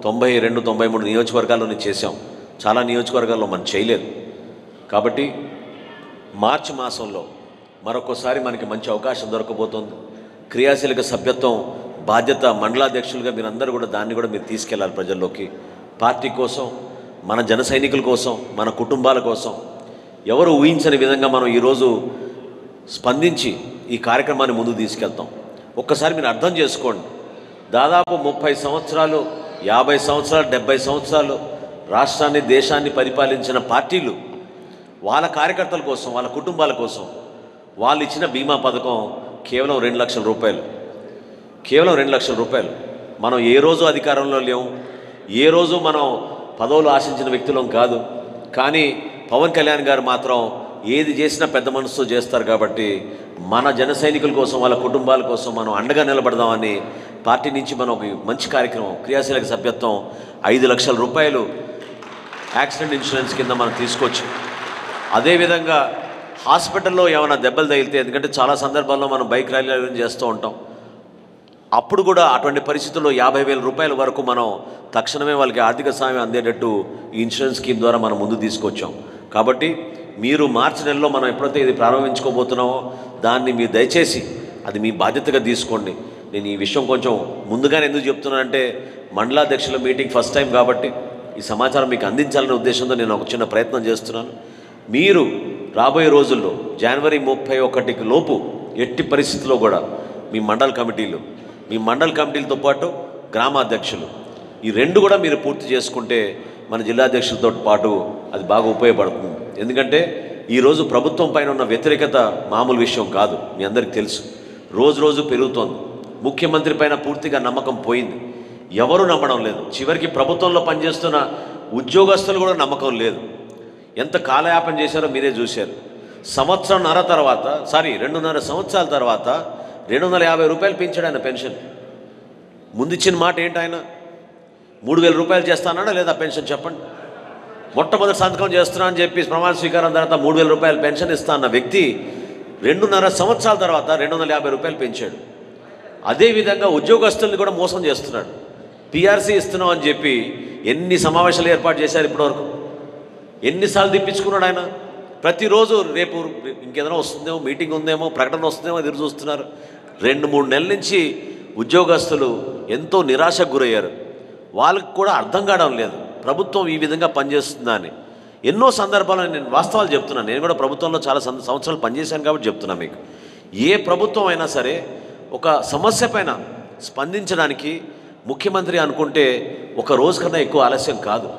Speaker 1: 92-93 నియోజకవర్గాల్లోనే చేసాం. చాలా నియోజకవర్గాల్లో మనం చేయలేదు. కాబట్టి మార్చి మాసంలో మరొకసారి మనకి మంచి అవకాశం దొరకబోతోంది. క్రియాశీలక సభ్యత్వం బాధ్యత మండలాధ్యక్షులుగా మీరందరూ కూడా దాన్ని కూడా మీరు తీసుకెళ్లాలి ప్రజల్లోకి. పార్టీ కోసం, మన జన సైనికుల కోసం, మన కుటుంబాల కోసం ఎవరు ఊహించని విధంగా మనం ఈరోజు స్పందించి ఈ కార్యక్రమాన్ని ముందుకు తీసుకెళ్తాం. ఒక్కసారి మీరు అర్థం చేసుకోండి, దాదాపు 30 సంవత్సరాలు, 50 సంవత్సరాలు, 70 సంవత్సరాలు రాష్ట్రాన్ని, దేశాన్ని పరిపాలించిన పార్టీలు వాళ్ళ కార్యకర్తల కోసం, వాళ్ళ కుటుంబాల కోసం వాళ్ళు ఇచ్చిన బీమా పథకం కేవలం 2 లక్షల రూపాయలు. కేవలం 2 లక్షల రూపాయలు. మనం ఏ రోజు అధికారంలో లేము, ఏ రోజు మనం పదవులు ఆశించిన వ్యక్తులం కాదు. కానీ పవన్ కళ్యాణ్ గారు మాత్రం ఏది చేసినా పెద్ద మనసుతో చేస్తారు. కాబట్టి మన జన సైనికుల కోసం, వాళ్ళ కుటుంబాల కోసం మనం అండగా నిలబడదామని పార్టీ నుంచి మనం ఒక మంచి కార్యక్రమం, క్రియాశీలక సభ్యత్వం 5 లక్షల రూపాయలు యాక్సిడెంట్ ఇన్సూరెన్స్ కింద మనం తీసుకొచ్చి, అదేవిధంగా హాస్పిటల్లో ఏమైనా దెబ్బలు తగిలితే, ఎందుకంటే చాలా సందర్భాల్లో మనం బైక్ ర్యాలీలు చేస్తూ ఉంటాం, అప్పుడు కూడా అటువంటి పరిస్థితుల్లో 50,000 రూపాయల వరకు మనం తక్షణమే వాళ్ళకి ఆర్థిక సాయం అందేటట్టు ఈ ఇన్సూరెన్స్ స్కీమ్ ద్వారా మనం ముందు తీసుకొచ్చాం. కాబట్టి మీరు మార్చి నెలలో మనం ఎప్పుడైతే ఇది ప్రారంభించుకోబోతున్నామో దాన్ని మీరు దయచేసి అది మీ బాధ్యతగా తీసుకోండి. నేను ఈ విషయం కొంచెం ముందుగానే ఎందుకు చెప్తున్నానంటే, మండలాధ్యక్షుల మీటింగ్ ఫస్ట్ టైం కాబట్టి ఈ సమాచారం మీకు అందించాలనే ఉద్దేశంతో నేను ఒక చిన్న ప్రయత్నం చేస్తున్నాను. మీరు రాబోయే రోజుల్లో జనవరి 31 లోపు ఎట్టి పరిస్థితుల్లో కూడా మీ మండల కమిటీలతో పాటు గ్రామాధ్యక్షులు ఈ 2 కూడా మీరు పూర్తి చేసుకుంటే మన జిల్లాధ్యక్షులతో పాటు అది బాగా ఉపయోగపడుతుంది. ఎందుకంటే ఈరోజు ప్రభుత్వం పైన ఉన్న వ్యతిరేకత మామూలు విషయం కాదు, మీ అందరికీ తెలుసు. రోజు రోజు పెరుగుతోంది. ముఖ్యమంత్రి పైన పూర్తిగా నమ్మకం పోయింది, ఎవరు నమ్మడం లేదు. చివరికి ప్రభుత్వంలో పనిచేస్తున్న ఉద్యోగస్తులు కూడా నమ్మకం లేదు. ఎంత కాలయాపన చేశారో మీరే చూశారు. 2.5 సంవత్సరాల తర్వాత 250 రూపాయలు పెంచాడు ఆయన పెన్షన్. ముందిచ్చిన మాట ఏంటి, ఆయన 3,000 రూపాయలు చేస్తానడా లేదా పెన్షన్ చెప్పండి. మొట్టమొదటి సంతకం చేస్తున్నా అని చెప్పి ప్రమాణ స్వీకారం తర్వాత 3,000 రూపాయలు పెన్షన్ ఇస్తా అన్న వ్యక్తి 2.5 సంవత్సరాల తర్వాత 250 రూపాయలు పెంచాడు. అదేవిధంగా ఉద్యోగస్తుల్ని కూడా మోసం చేస్తున్నాడు. పిఆర్సీ ఇస్తున్నాం అని చెప్పి ఎన్ని సమావేశాలు ఏర్పాటు చేశారు ఇప్పటివరకు, ఎన్నిసార్లు తిప్పించుకున్నాడు ఆయన. ప్రతిరోజు రేపు ఇంకేదైనా వస్తుందేమో, మీటింగ్ ఉందేమో, ప్రకటన వస్తుందేమో ఎదురు చూస్తున్నారు. 2-3 నెలల నుంచి ఉద్యోగస్తులు ఎంతో నిరాశకు గురయ్యారు. వాళ్ళకి కూడా అర్థం కావడం లేదు ప్రభుత్వం ఈ విధంగా పనిచేస్తుందా అని. ఎన్నో సందర్భాల్లో నేను వాస్తవాలు చెప్తున్నాను. నేను కూడా ప్రభుత్వంలో చాలా సంవత్సరాలు పనిచేశాను కాబట్టి చెప్తున్నాను మీకు. ఏ ప్రభుత్వం అయినా సరే ఒక సమస్య పైన స్పందించడానికి ముఖ్యమంత్రి అనుకుంటే ఒక రోజు కన్నా ఎక్కువ ఆలస్యం కాదు.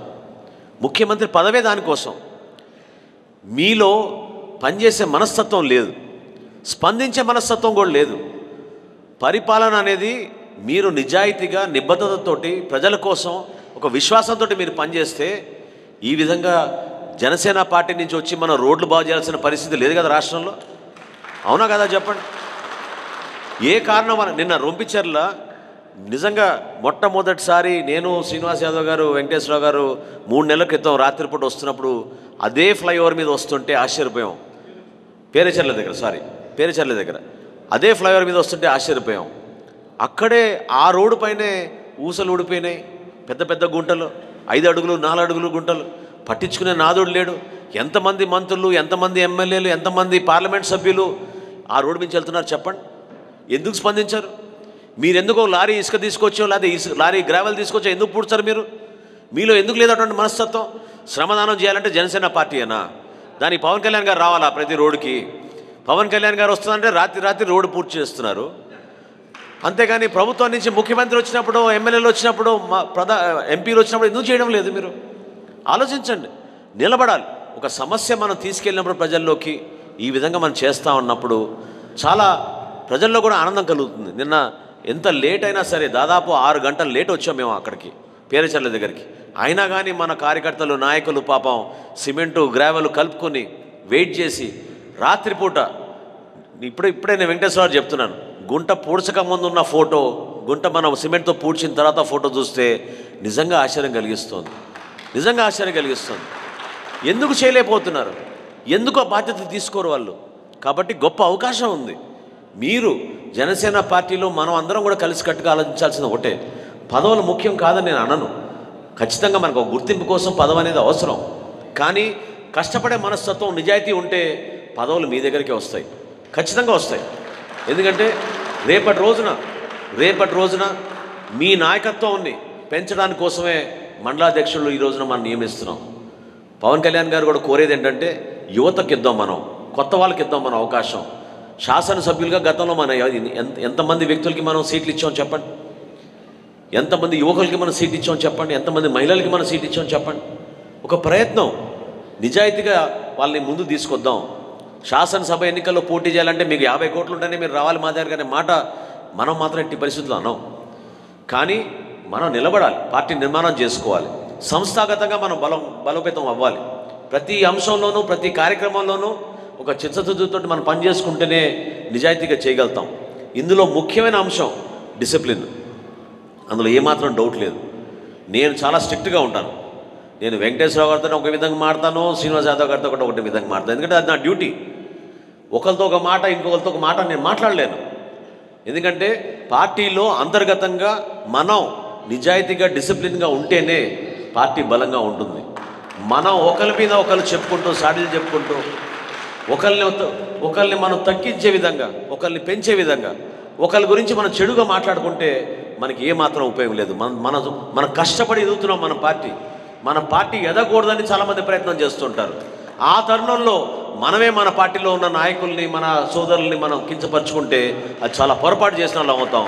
Speaker 1: ముఖ్యమంత్రి పదవే దానికోసం. మీలో పనిచేసే మనస్తత్వం లేదు, స్పందించే మనస్తత్వం కూడా లేదు. పరిపాలన అనేది మీరు నిజాయితీగా, నిబద్ధతతోటి, ప్రజల కోసం ఒక విశ్వాసంతో మీరు పనిచేస్తే ఈ విధంగా జనసేన పార్టీ నుంచి వచ్చి మనం రోడ్లు బాగు చేయాల్సిన పరిస్థితి లేదు కదా రాష్ట్రంలో. అవునా కదా చెప్పండి. ఏ కారణం నిన్న రొంపిచెర్ల నిజంగా మొట్టమొదటిసారి నేను, శ్రీనివాస్ యాదవ్ గారు, వెంకటేశ్వరరావు గారు 3 నెలల క్రితం రాత్రిపూట వస్తున్నప్పుడు అదే ఫ్లైఓవర్ మీద వస్తుంటే ఆశ్చర్యపోయాం. పేరేచెర్ల దగ్గర అదే ఫ్లైఓవర్ మీద వస్తుంటే ఆశ్చర్యపోయాం. అక్కడే ఆ రోడ్డు పైనే ఊసలు ఊడిపోయినాయి, పెద్ద పెద్ద గుంటలు, 5 అడుగులు 4 అడుగులు గుంటలు. పట్టించుకునే నాదుడు లేడు. ఎంతమంది మంత్రులు, ఎంతమంది ఎమ్మెల్యేలు, ఎంతమంది పార్లమెంట్ సభ్యులు ఆ రోడ్డు నుంచి వెళ్తున్నారు చెప్పండి. ఎందుకు స్పందించారు? మీరు ఎందుకో లారీ ఇసుక తీసుకొచ్చో, లేదా లారీ గ్రావెల్ తీసుకొచ్చో ఎందుకు పూడ్చారు? మీలో ఎందుకు లేదు అటువంటి మనస్తత్వం? శ్రమదానం చేయాలంటే జనసేన పార్టీయేనా? దానికి పవన్ కళ్యాణ్ గారు రావాలా ప్రతి రోడ్డుకి? పవన్ కళ్యాణ్ గారు వస్తుందంటే రాత్రి రోడ్డు పూర్తి చేస్తున్నారు. అంతేగాని ప్రభుత్వం నుంచి ముఖ్యమంత్రి వచ్చినప్పుడు, ఎమ్మెల్యేలు వచ్చినప్పుడు, ఎంపీలు వచ్చినప్పుడు ఎందుకు చేయడం లేదు మీరు? ఆలోచించండి, నిలబడాలి. ఒక సమస్య మనం తీసుకెళ్ళినప్పుడు ప్రజల్లోకి ఈ విధంగా మనం చేస్తూ ఉన్నప్పుడు చాలా ప్రజల్లో కూడా ఆనందం కలుగుతుంది. నిన్న ఎంత లేట్ అయినా సరే, దాదాపు 6 గంటలు లేట్ వచ్చాం మేము అక్కడికి, పేరచర్ల దగ్గరికి. అయినా కానీ మన కార్యకర్తలు, నాయకులు పాపం సిమెంటు గ్రావెల్ కలుపుకొని వెయిట్ చేసి రాత్రిపూట, ఇప్పుడే నేను వెంకటేశ్వరరావు చెప్తున్నాను, గుంట పూడ్చక ముందు ఉన్న ఫోటో, గుంట మనం సిమెంట్తో పూడ్చిన తర్వాత ఫోటో చూస్తే నిజంగా ఆశ్చర్యం కలిగిస్తుంది, నిజంగా ఆశ్చర్యం కలిగిస్తుంది. ఎందుకు చేయలేకపోతున్నారు? ఎందుకు ఆ బాధ్యత తీసుకోరు వాళ్ళు? కాబట్టి గొప్ప అవకాశం ఉంది. మీరు జనసేన పార్టీలో మనం అందరం కూడా కలిసికట్టుగా ఆలోచించాల్సిన ఒకటే, పదవులు ముఖ్యం కాదని నేను అనను. ఖచ్చితంగా మనకు ఒక గుర్తింపు కోసం పదవి అనేది అవసరం. కానీ కష్టపడే మనస్తత్వం, నిజాయితీ ఉంటే పదవులు మీ దగ్గరికి వస్తాయి, ఖచ్చితంగా వస్తాయి. ఎందుకంటే రేపటి రోజున మీ నాయకత్వాన్ని పెంచడానికి కోసమే మండలాధ్యక్షులు ఈ రోజున మనం నియమిస్తున్నాం. పవన్ కళ్యాణ్ గారు కూడా కోరేది ఏంటంటే యువతకి ఇద్దాం, మనం కొత్త వాళ్ళకి ఇద్దాం మనం అవకాశం. శాసనసభ్యులుగా గతంలో మన ఎంతమంది వ్యక్తులకి మనం సీట్లు ఇచ్చాం చెప్పండి? ఎంతమంది యువకులకి మనం సీట్ ఇచ్చాం చెప్పండి? ఎంతమంది మహిళలకి మనం సీట్ ఇచ్చాం చెప్పండి? ఒక ప్రయత్నం, నిజాయితీగా వాళ్ళని ముందు తీసుకొద్దాం. శాసనసభ ఎన్నికల్లో పోటీ చేయాలంటే మీకు 50 కోట్లు ఉంటేనే మీరు రావాలి మా దగ్గర అనే మాట మనం మాత్రం ఎట్టి పరిస్థితుల్లో అన్నాం. కానీ మనం నిలబడాలి, పార్టీ నిర్మాణం చేసుకోవాలి, సంస్థాగతంగా మనం బలోపేతం అవ్వాలి. ప్రతి అంశంలోనూ, ప్రతి కార్యక్రమంలోనూ ఒక చిత్తశుద్ధితో మనం పనిచేసుకుంటేనే నిజాయితీగా చేయగలుగుతాం. ఇందులో ముఖ్యమైన అంశం డిసిప్లిన్, అందులో ఏమాత్రం డౌట్ లేదు. నేను చాలా స్ట్రిక్ట్గా ఉంటాను. నేను వెంకటేశ్వరరావు గారితో ఒక విధంగా మాడతాను, శ్రీనివాస్ యాదవ్ గారితో కూడా ఒకటి విధంగా మాడతాను. ఎందుకంటే అది నా డ్యూటీ. ఒకరితో ఒక మాట, ఇంకొకరితో ఒక మాట నేను మాట్లాడలేను. ఎందుకంటే పార్టీలో అంతర్గతంగా మనం నిజాయితీగా, డిసిప్లిన్గా ఉంటేనే పార్టీ బలంగా ఉంటుంది. మనం ఒకరి మీద ఒకరు చెప్పుకుంటూ, సాడీలు చెప్పుకుంటూ, ఒకరిని మనం తగ్గించే విధంగా, ఒకరిని పెంచే విధంగా, ఒకరి గురించి మనం చెడుగా మాట్లాడుకుంటే మనకి ఏమాత్రం ఉపయోగం లేదు. మనం కష్టపడి ఎదుగుతున్నాం. మన పార్టీ ఎదగకూడదని చాలామంది ప్రయత్నం చేస్తుంటారు. ఆ తరుణంలో మనమే మన పార్టీలో ఉన్న నాయకుల్ని, మన సోదరుల్ని మనం కించపరుచుకుంటే అది చాలా పొరపాటు చేసిన వాళ్ళు అవుతాం.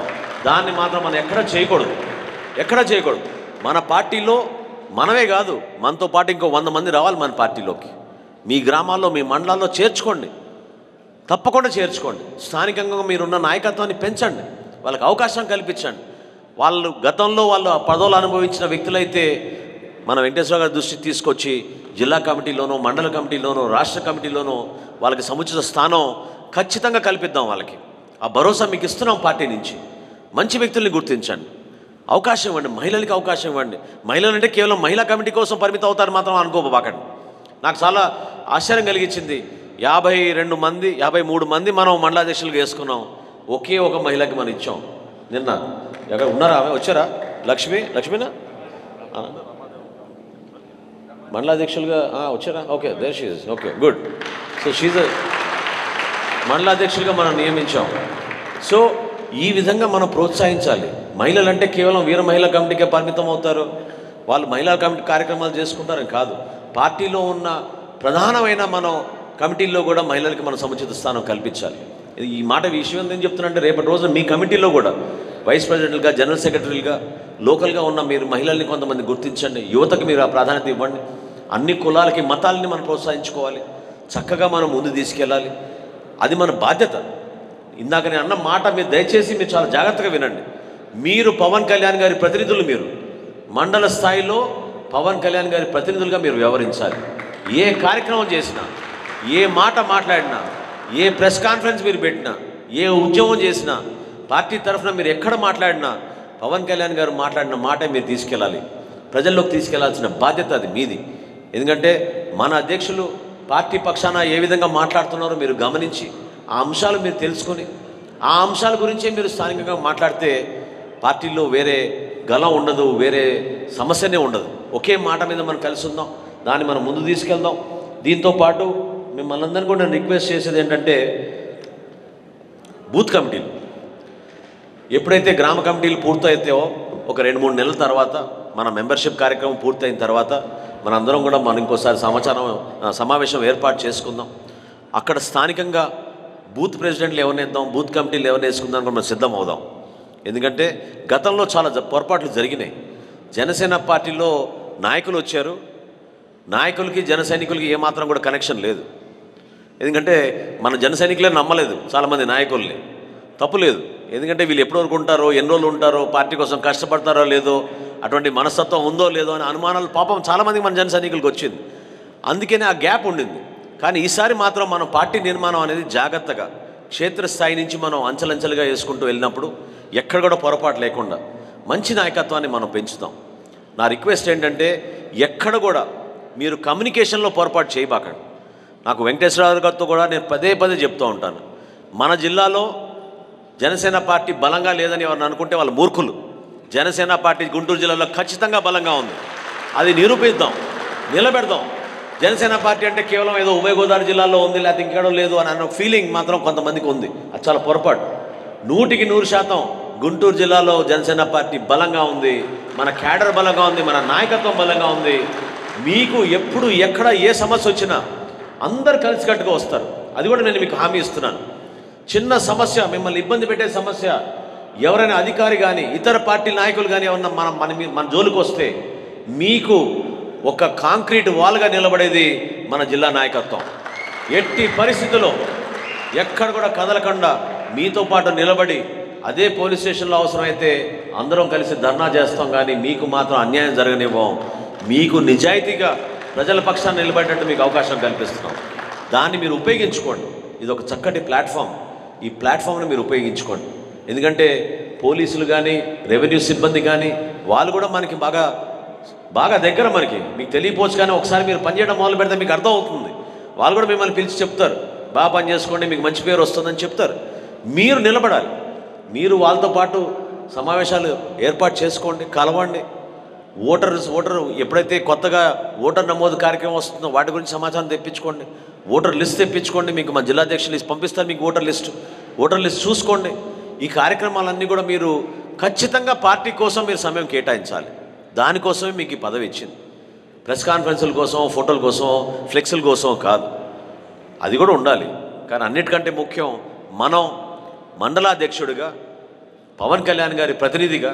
Speaker 1: దాన్ని మాత్రం మనం ఎక్కడా చేయకూడదు. మన పార్టీలో మనమే కాదు, మనతో పాటు ఇంకో 100 మంది రావాలి మన పార్టీలోకి. మీ గ్రామాల్లో, మీ మండలాల్లో చేర్చుకోండి, తప్పకుండా చేర్చుకోండి. స్థానికంగా మీరున్న నాయకత్వాన్ని పెంచండి, వాళ్ళకి అవకాశం కల్పించండి. గతంలో వాళ్ళు పదవులు అనుభవించిన వ్యక్తులైతే మన వెంకటేశ్వర గారి దృష్టికి తీసుకొచ్చి జిల్లా కమిటీలోనో, మండల కమిటీలోనో, రాష్ట్ర కమిటీలోనో వాళ్ళకి సముచిత స్థానం ఖచ్చితంగా కల్పిద్దాం. వాళ్ళకి ఆ భరోసా మీకు ఇస్తున్నాం. పార్టీ నుంచి మంచి వ్యక్తుల్ని గుర్తించండి, అవకాశం ఇవ్వండి, మహిళలకి అవకాశం ఇవ్వండి. మహిళలు అంటే కేవలం మహిళా కమిటీ కోసం పరిమితం అవుతారు మాత్రం అనుకోబాకండి. నాకు చాలా ఆశ్చర్యం కలిగించింది. 53 మంది మనం మండలాధ్యక్షులుగా వేసుకున్నాం, ఒకే ఒక మహిళకి మనం ఇచ్చాం. నిన్న ఎక్కడ ఉన్నారా? వచ్చారా? లక్ష్మీనా మండలాధ్యక్షులుగా వచ్చారా? Okay, there she is. Okay, good. So she's మండలాధ్యక్షులుగా మనం నియమించాం. సో ఈ విధంగా మనం ప్రోత్సహించాలి. మహిళలు అంటే కేవలం వీర మహిళా కమిటీకే పరిమితం అవుతారు, వాళ్ళు మహిళా కమిటీ కార్యక్రమాలు చేసుకుంటారని కాదు. పార్టీలో ఉన్న ప్రధానమైన మనం కమిటీల్లో కూడా మహిళలకి మనం సముచిత స్థానం కల్పించాలి. ఈ విషయం ఏం చెప్తున్నానంటే, రేపటి రోజున మీ కమిటీలో కూడా వైస్ ప్రెసిడెంట్గా, జనరల్ సెక్రటరీలుగా, లోకల్గా ఉన్న మీరు మహిళల్ని కొంతమంది గుర్తించండి. యువతకి మీరు ఆ ప్రాధాన్యత ఇవ్వండి. అన్ని కులాలకి, మతాలని మనం ప్రోత్సహించుకోవాలి, చక్కగా మనం ముందు తీసుకెళ్ళాలి. అది మన బాధ్యత. ఇందాక నేను అన్న మాట మీరు దయచేసి మీరు చాలా జాగ్రత్తగా వినండి. మీరు పవన్ కళ్యాణ్ గారి ప్రతినిధులు, మీరు మండల స్థాయిలో పవన్ కళ్యాణ్ గారి ప్రతినిధులుగా మీరు వ్యవహరించాలి. ఏ కార్యక్రమం చేసినా, ఏ మాట మాట్లాడినా, ఏ ప్రెస్ కాన్ఫరెన్స్ మీరు పెట్టినా, ఏ ఉద్యమం చేసినా, పార్టీ తరఫున మీరు ఎక్కడ మాట్లాడినా పవన్ కళ్యాణ్ గారు మాట్లాడిన మాటే మీరు తీసుకెళ్ళాలి. ప్రజల్లోకి తీసుకెళ్లాల్సిన బాధ్యత అది మీది. ఎందుకంటే మన అధ్యక్షులు పార్టీ పక్షాన ఏ విధంగా మాట్లాడుతున్నారో మీరు గమనించి, ఆ అంశాలు మీరు తెలుసుకొని, ఆ అంశాల గురించే మీరు స్థానికంగా మాట్లాడితే పార్టీలో వేరే గలం ఉండదు, వేరే సమస్యనే ఉండదు. ఒకే మాట మీద మనం కలిసి ఉందాం, దాన్ని మనం ముందు తీసుకెళ్దాం. దీంతోపాటు మిమ్మల్ని అందరినీ కూడా నేను రిక్వెస్ట్ చేసేది ఏంటంటే, బూత్ కమిటీలు ఎప్పుడైతే గ్రామ కమిటీలు పూర్తయితాయో ఒక 2-3 నెలల తర్వాత మన మెంబర్షిప్ కార్యక్రమం పూర్తయిన తర్వాత మనందరం కూడా మనం ఇంకోసారి సమావేశం ఏర్పాటు చేసుకుందాం. అక్కడ స్థానికంగా బూత్ ప్రెసిడెంట్లు ఎవరిని వేద్దాం, బూత్ కమిటీలు ఎవరిని వేసుకుందాం కూడా మనం సిద్ధం అవుదాం. ఎందుకంటే గతంలో చాలా పొరపాట్లు జరిగినాయి. జనసేన పార్టీలో నాయకులు వచ్చారు, నాయకులకి జన సైనికులకి ఏమాత్రం కూడా కనెక్షన్ లేదు. ఎందుకంటే మన జన సైనికులే నమ్మలేదు చాలామంది నాయకుల్ని. తప్పు లేదు, ఎందుకంటే వీళ్ళు ఎప్పటి వరకు ఉంటారో, ఎన్ని రోజులు ఉంటారో, పార్టీ కోసం కష్టపడతారో లేదో, అటువంటి మనస్తత్వం ఉందో లేదో అనే అనుమానాలు పాపం చాలామందికి మన జన సైనికులకు వచ్చింది. అందుకనే ఆ గ్యాప్ ఉండింది. కానీ ఈసారి మాత్రం మనం పార్టీ నిర్మాణం అనేది జాగ్రత్తగా క్షేత్రస్థాయి నుంచి మనం అంచెలంచెలుగా వేసుకుంటూ వెళ్ళినప్పుడు ఎక్కడ కూడా పొరపాటు లేకుండా మంచి నాయకత్వాన్ని మనం పెంచుతాం. నా రిక్వెస్ట్ ఏంటంటే ఎక్కడ కూడా మీరు కమ్యూనికేషన్లో పొరపాటు చేయబాకండి. నాకు వెంకటేశ్వరరావు గారితో కూడా నేను పదే పదే చెప్తూ ఉంటాను, మన జిల్లాలో జనసేన పార్టీ బలంగా లేదని ఎవరిని అనుకుంటే వాళ్ళు మూర్ఖులు. జనసేన పార్టీ గుంటూరు జిల్లాలో ఖచ్చితంగా బలంగా ఉంది. అది నిరూపిద్దాం, నిలబెడదాం. జనసేన పార్టీ అంటే కేవలం ఏదో ఉభయ గోదావరి జిల్లాలో ఉంది లేకపోతే ఇంకెక్కడో లేదు అని అన్న ఫీలింగ్ మాత్రం కొంతమందికి ఉంది. అది చాలా పొరపాటు. 100% గుంటూరు జిల్లాలో జనసేన పార్టీ బలంగా ఉంది, మన క్యాడర్ బలంగా ఉంది, మన నాయకత్వం బలంగా ఉంది. మీకు ఎప్పుడు ఎక్కడ ఏ సమస్య వచ్చినా అందరు కలిసికట్టుగా వస్తారు. అది కూడా నేను మీకు హామీ ఇస్తున్నాను. చిన్న సమస్య, మిమ్మల్ని ఇబ్బంది పెట్టే సమస్య, ఎవరైనా అధికారి కానీ ఇతర పార్టీ నాయకులు కానీ ఏమన్నా మన జోలికి వస్తే మీకు ఒక కాంక్రీట్ వాల్గా నిలబడేది మన జిల్లా నాయకత్వం. ఎట్టి పరిస్థితుల్లో ఎక్కడ కూడా కదలకుండా మీతో పాటు నిలబడి అదే పోలీస్ స్టేషన్లో అవసరమైతే అందరం కలిసి ధర్నా చేస్తాం. కానీ మీకు మాత్రం అన్యాయం జరగనివ్వం. మీకు నిజాయితీగా ప్రజల పక్షాన్ని నిలబడేటట్టు మీకు అవకాశం కల్పిస్తున్నాం. దాన్ని మీరు ఉపయోగించుకోండి. ఇది ఒక చక్కటి ప్లాట్ఫామ్. ఈ ప్లాట్ఫామ్ని మీరు ఉపయోగించుకోండి. ఎందుకంటే పోలీసులు కానీ రెవెన్యూ సిబ్బంది కానీ వాళ్ళు కూడా మనకి బాగా దగ్గర. మీకు తెలియపోవచ్చు, కానీ ఒకసారి మీరు పనిచేయడం మొదలు పెడితే మీకు అర్థం అవుతుంది. వాళ్ళు కూడా మిమ్మల్ని పిలిచి చెప్తారు, బాగా పని చేసుకోండి, మీకు మంచి పేరు వస్తుందని చెప్తారు. మీరు నిలబడాలి. మీరు వాళ్ళతో పాటు సమావేశాలు ఏర్పాటు చేసుకోండి, కలవండి. ఓటర్ ఎప్పుడైతే కొత్తగా ఓటర్ నమోదు కార్యక్రమం వస్తుందో వాటి గురించి సమాచారం తెప్పించుకోండి. Voter list తెప్పించుకోండి. మీకు మా జిల్లా అధ్యక్షులు లిస్ట్ పంపిస్తారు. మీకు ఓటర్ లిస్ట్ చూసుకోండి. ఈ కార్యక్రమాలన్నీ కూడా మీరు ఖచ్చితంగా పార్టీ కోసం మీరు సమయం కేటాయించాలి. దానికోసమే మీకు ఈ పదవి ఇచ్చింది. ప్రెస్ కాన్ఫరెన్సుల కోసం, ఫోటోల కోసం, ఫ్లెక్సుల కోసం కాదు. అది కూడా ఉండాలి, కానీ అన్నిటికంటే ముఖ్యం మనం మండలాధ్యక్షుడిగా, పవన్ కళ్యాణ్ గారి ప్రతినిధిగా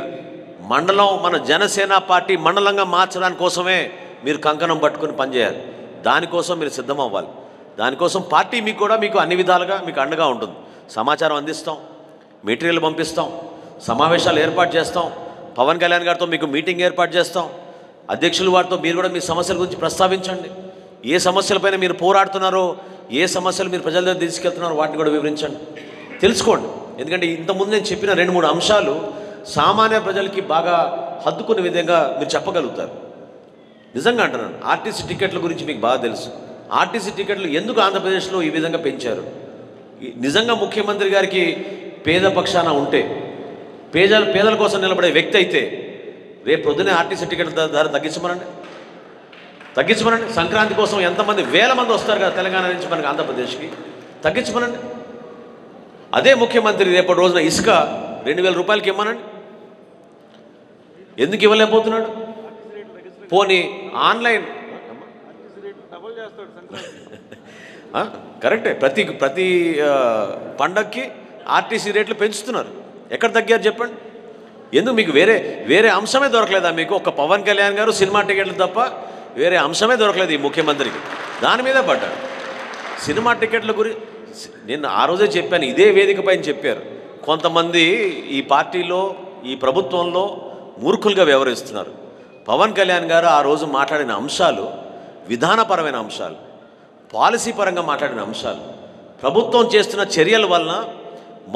Speaker 1: మండలం, మన జనసేన పార్టీ మండలంగా మార్చడానికి కోసమే మీరు కంకణం పట్టుకుని పనిచేయాలి. దానికోసం మీరు సిద్ధం అవ్వాలి. దానికోసం పార్టీ మీకు అన్ని విధాలుగా మీకు అండగా ఉంటుంది. సమాచారం అందిస్తాం, మెటీరియల్ పంపిస్తాం, సమావేశాలు ఏర్పాటు చేస్తాం, పవన్ కళ్యాణ్ గారితో మీకు మీటింగ్ ఏర్పాటు చేస్తాం. అధ్యక్షుల వారితో మీరు కూడా మీ సమస్యల గురించి ప్రస్తావించండి. ఏ సమస్యలపైన మీరు పోరాడుతున్నారో, ఏ సమస్యలు మీరు ప్రజల దగ్గర తీసుకెళ్తున్నారో వాటిని కూడా వివరించండి, తెలుసుకోండి. ఎందుకంటే ఇంతకుముందు నేను చెప్పిన 2-3 అంశాలు సామాన్య ప్రజలకి బాగా హద్దుకునే విధంగా మీరు చెప్పగలుగుతారు. నిజంగా అంటున్నాను. ఆర్టీసీ టికెట్ల గురించి మీకు బాగా తెలుసు. ఆర్టీసీ టికెట్లు ఎందుకు ఆంధ్రప్రదేశ్లో ఈ విధంగా పెంచారు? నిజంగా ముఖ్యమంత్రి గారికి పేద పక్షాన ఉంటే, పేదల కోసం నిలబడే వ్యక్తి అయితే రేపు పొద్దునే ఆర్టీసీ టికెట్ల ధర తగ్గించమనండి. సంక్రాంతి కోసం ఎంతమంది వేల మంది వస్తారు కదా తెలంగాణ నుంచి మనకి ఆంధ్రప్రదేశ్కి, తగ్గించమనండి. అదే ముఖ్యమంత్రి రేపటి రోజున ఇసుక 2000 రూపాయలకి ఇమ్మనండి. ఎందుకు ఇవ్వలేకపోతున్నాడు? పోనీ ఆన్లైన్ కరెక్టే, ప్రతి పండగకి ఆర్టీసీ రేట్లు పెంచుతున్నారు. ఎక్కడ తగ్గారు చెప్పండి? ఎందుకు మీకు వేరే అంశమే దొరకలేదా? మీకు ఒక పవన్ కళ్యాణ్ గారు సినిమా టికెట్లు తప్ప వేరే అంశమే దొరకలేదు ఈ ముఖ్యమంత్రికి. దాని మీద పడ్డాడు. సినిమా టికెట్ల గురించి నేను ఆ రోజే చెప్పాను, ఇదే వేదిక పైన చెప్పారు. కొంతమంది ఈ పార్టీలో, ఈ ప్రభుత్వంలో మూర్ఖులుగా వ్యవహరిస్తున్నారు. పవన్ కళ్యాణ్ గారు ఆ రోజు మాట్లాడిన అంశాలు విధానపరమైన అంశాలు, పాలసీ పరంగా మాట్లాడిన అంశాలు, ప్రభుత్వం చేస్తున్న చర్యల వలన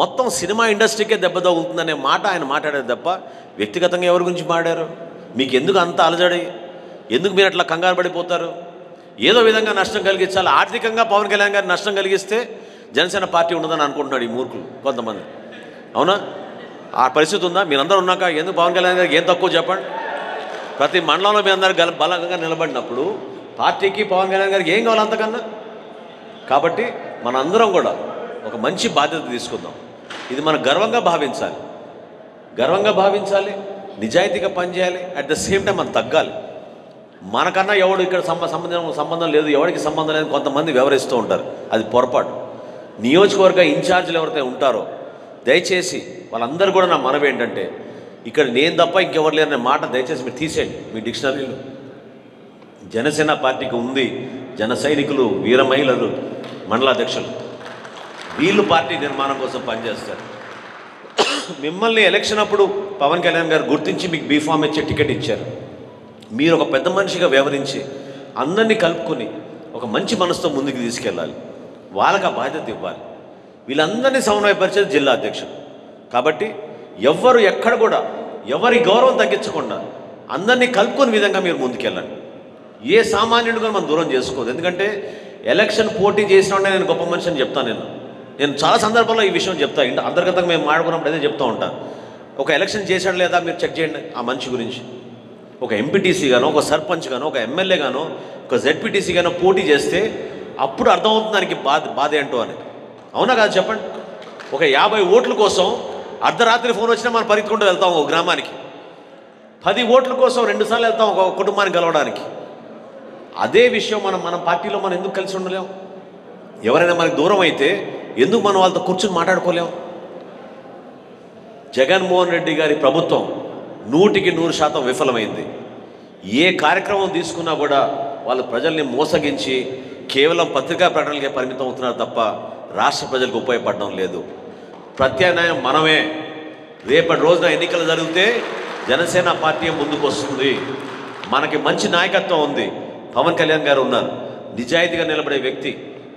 Speaker 1: మొత్తం సినిమా ఇండస్ట్రీకే దెబ్బ తగులుతుందనే మాట ఆయన మాట్లాడారు తప్ప వ్యక్తిగతంగా ఎవరి గురించి మాట్లాడారు? మీకు ఎందుకు అంత అలజడి? ఎందుకు మీరు అట్లా కంగారు పడిపోతారు? ఏదో విధంగా నష్టం కలిగించాలి. ఆర్థికంగా పవన్ కళ్యాణ్ గారు నష్టం కలిగిస్తే జనసేన పార్టీ ఉండదని అనుకుంటున్నాడు ఈ మూర్ఖులు కొంతమంది. అవునా? ఆ పరిస్థితి ఉందా? మీరందరూ ఉన్నాక ఎందుకు పవన్ కళ్యాణ్ గారికి ఏం తక్కువ చెప్పండి? ప్రతి మండలంలో మీ అందరూ బలంగా నిలబడినప్పుడు పార్టీకి పవన్ కళ్యాణ్ గారికి ఏం కావాలి అంతకన్నా? కాబట్టి మనందరం కూడా ఒక మంచి బాధ్యత తీసుకుందాం. ఇది మనం గర్వంగా భావించాలి, నిజాయితీగా పనిచేయాలి. అట్ ద సేమ్ టైం మనం తగ్గాలి. మనకన్నా ఎవడు ఇక్కడ సంబంధం లేదు, ఎవరికి సంబంధం లేదు కొంతమంది వ్యవహరిస్తూ ఉంటారు. అది పొరపాటు. నియోజకవర్గ ఇన్ఛార్జీలు ఎవరైతే ఉంటారో దయచేసి వాళ్ళందరూ కూడా నా మనవి ఏంటంటే, ఇక్కడ నేను తప్ప ఇంకెవరు లేరనే మాట దయచేసి మీరు తీసేయండి మీ డిక్షనరీలో. జనసేన పార్టీకి ఉంది. జన సైనికులు, వీర మహిళలు, మండలాధ్యక్షులు వీళ్ళు పార్టీ నిర్మాణం కోసం పనిచేస్తారు. మిమ్మల్ని ఎలక్షన్ అప్పుడు పవన్ కళ్యాణ్ గారు గుర్తించి మీకు బీఫామ్ ఇచ్చే టికెట్ ఇచ్చారు. మీరు ఒక పెద్ద మనిషిగా వ్యవహరించి అందరినీ కలుపుకొని ఒక మంచి మనసుతో ముందుకు తీసుకెళ్ళాలి. వాళ్ళకి ఆ బాధ్యత ఇవ్వాలి. వీళ్ళందరినీ సమన్వయపరిచేది జిల్లా అధ్యక్షుడు. కాబట్టి ఎవ్వరు ఎక్కడ కూడా ఎవరి గౌరవం తగ్గించకుండా అందరినీ కలుపుకొని విధంగా మీరు ముందుకెళ్ళండి. ఏ సామాన్యుడు కూడా మనం దూరం చేసుకోదు. ఎందుకంటే ఎలక్షన్ పోటీ చేసిన నేను గొప్ప మనిషి అని చెప్తాను. నేను చాలా సందర్భాల్లో ఈ విషయం చెప్తా. అంతర్గతంగా మేము మాట్లాడుకున్నప్పుడు అదే చెప్తూ ఉంటాను. ఒక ఎలక్షన్ చేశాడు లేదా మీరు చెక్ చేయండి ఆ మనిషి గురించి. ఒక ఎంపీటీసీ గానో, ఒక సర్పంచ్ గానో, ఒక ఎమ్మెల్యే గానో, ఒక జెడ్పీటీసీ గానో పోటీ చేస్తే అప్పుడు అర్థమవుతుంది దానికి బాధ ఏంటో అని. అవునా కాదు చెప్పండి? ఒక 50 ఓట్ల కోసం అర్ధరాత్రి ఫోన్ వచ్చినా మనం పరిగెత్తుకుంటూ వెళ్తాం ఒక గ్రామానికి. 10 ఓట్ల కోసం 2 సార్లు వెళ్తాం ఒక కుటుంబాన్ని కలవడానికి. అదే విషయం మన పార్టీలో మనం ఎందుకు కలిసి ఉండలేం? ఎవరైనా మనకు దూరం అయితే ఎందుకు మనం వాళ్ళతో కూర్చుని మాట్లాడుకోలేం? జగన్మోహన్ రెడ్డి గారి ప్రభుత్వం 100% విఫలమైంది. ఏ కార్యక్రమం తీసుకున్నా కూడా వాళ్ళు ప్రజల్ని మోసగించి కేవలం పత్రికా ప్రకటనలకే పరిమితం అవుతున్నారు తప్ప రాష్ట్ర ప్రజలకు ఉపయోగపడడం లేదు. ప్రత్యామ్నాయం మనమే. రేపటి రోజున ఎన్నికలు జరిగితే జనసేన పార్టీ ముందుకు వస్తుంది. మనకి మంచి నాయకత్వం ఉంది. పవన్ కళ్యాణ్ గారు ఉన్నారు. నిజాయితీగా నిలబడే వ్యక్తి,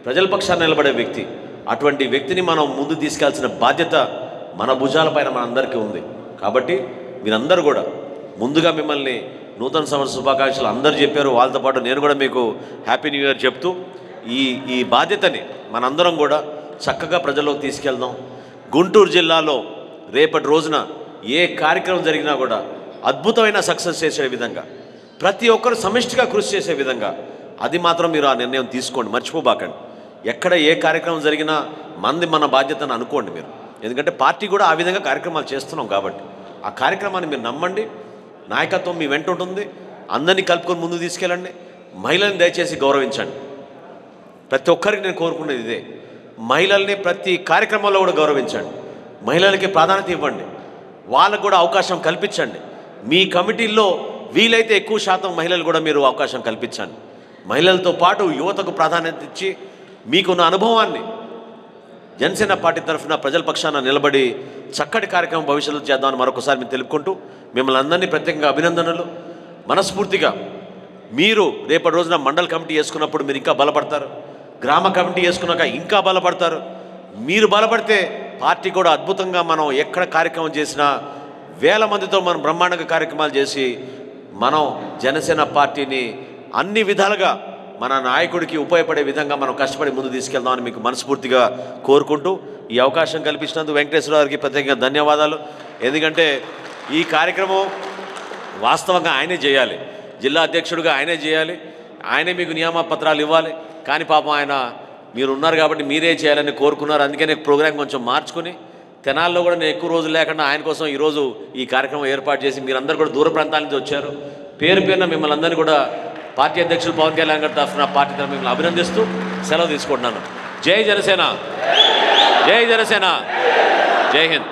Speaker 1: ప్రజల పక్షాన్ని నిలబడే వ్యక్తి. అటువంటి వ్యక్తిని మనం ముందు తీసుకెళ్లాల్సిన బాధ్యత మన భుజాలపైన మనందరికీ ఉంది. కాబట్టి మీరందరూ కూడా ముందుగా మిమ్మల్ని నూతన సంవత్సర శుభాకాంక్షలు అందరూ చెప్పారు. వాళ్ళతో పాటు నేను కూడా మీకు హ్యాపీ న్యూ ఇయర్ చెప్తూ ఈ బాధ్యతని మనందరం కూడా చక్కగా ప్రజల్లోకి తీసుకెళ్దాం. గుంటూరు జిల్లాలో రేపటి రోజున ఏ కార్యక్రమం జరిగినా కూడా అద్భుతమైన సక్సెస్ చేసే విధంగా, ప్రతి ఒక్కరు సమిష్టిగా కృషి చేసే విధంగా అది మాత్రం మీరు ఆ నిర్ణయం తీసుకోండి, మర్చిపోబాకండి. ఎక్కడ ఏ కార్యక్రమం జరిగినా మన బాధ్యతను అనుకోండి మీరు. ఎందుకంటే పార్టీ కూడా ఆ విధంగా కార్యక్రమాలు చేస్తున్నాం కాబట్టి ఆ కార్యక్రమాన్ని మీరు నమ్మండి. నాయకత్వం మీ వెంట ఉంటుంది. అందరినీ కలుపుకొని ముందుకు తీసుకెళ్ళండి. మహిళల్ని దయచేసి గౌరవించండి. ప్రతి ఒక్కరికి నేను కోరుకునేది ఇదే. మహిళల్ని ప్రతి కార్యక్రమంలో కూడా గౌరవించండి. మహిళలకి ప్రాధాన్యత ఇవ్వండి. వాళ్ళకు కూడా అవకాశం కల్పించండి. మీ కమిటీల్లో వీలైతే ఎక్కువ శాతం మహిళలు కూడా మీరు అవకాశం కల్పించండి. మహిళలతో పాటు యువతకు ప్రాధాన్యత ఇచ్చి మీకున్న అనుభవాన్ని జనసేన పార్టీ తరఫున ప్రజల పక్షాన నిలబడి చక్కటి కార్యక్రమం భవిష్యత్తులో చేద్దామని మరొకసారి మేము తెలుపుకుంటూ మిమ్మల్ని అందరినీ ప్రత్యేకంగా అభినందనలు. మనస్ఫూర్తిగా మీరు రేపటి రోజున మండల కమిటీ వేసుకున్నప్పుడు మీరు ఇంకా బలపడతారు. గ్రామ కమిటీ వేసుకున్నాక ఇంకా బలపడతారు. మీరు బలపడితే పార్టీ కూడా అద్భుతంగా మనం ఎక్కడ కార్యక్రమం చేసినా వేల మందితో మనం బ్రహ్మాండంగా కార్యక్రమాలు చేసి మనం జనసేన పార్టీని అన్ని విధాలుగా మన నాయకుడికి ఉపయోగపడే విధంగా మనం కష్టపడి ముందు తీసుకెళ్దామని మీకు మనస్ఫూర్తిగా కోరుకుంటూ ఈ అవకాశం కల్పించినందుకు వెంకటేశ్వర గారికి ప్రత్యేకంగా ధన్యవాదాలు. ఎందుకంటే ఈ కార్యక్రమం వాస్తవంగా ఆయనే చేయాలి. జిల్లా అధ్యక్షుడిగా ఆయనే చేయాలి. ఆయనే మీకు నియామక పత్రాలు ఇవ్వాలి. కానీ పాపం ఆయన మీరు ఉన్నారు కాబట్టి మీరే చేయాలని కోరుకున్నారు. అందుకే నేను ప్రోగ్రాం కొంచెం మార్చుకుని తెనాల్లో కూడా నేను ఎక్కువ రోజులు లేకుండా ఆయన కోసం ఈరోజు ఈ కార్యక్రమం ఏర్పాటు చేసి మీరందరూ కూడా దూర ప్రాంతాల నుంచి వచ్చారు. పేరున మిమ్మల్ని అందరినీ కూడా పార్టీ అధ్యక్షులు పవన్ కళ్యాణ్ గారి తరఫున పార్టీ తరఫున మిమ్మల్ని అభినందిస్తూ సెలవు తీసుకుంటున్నాను. జై జనసేన, జై జనసేన, జై హింద్.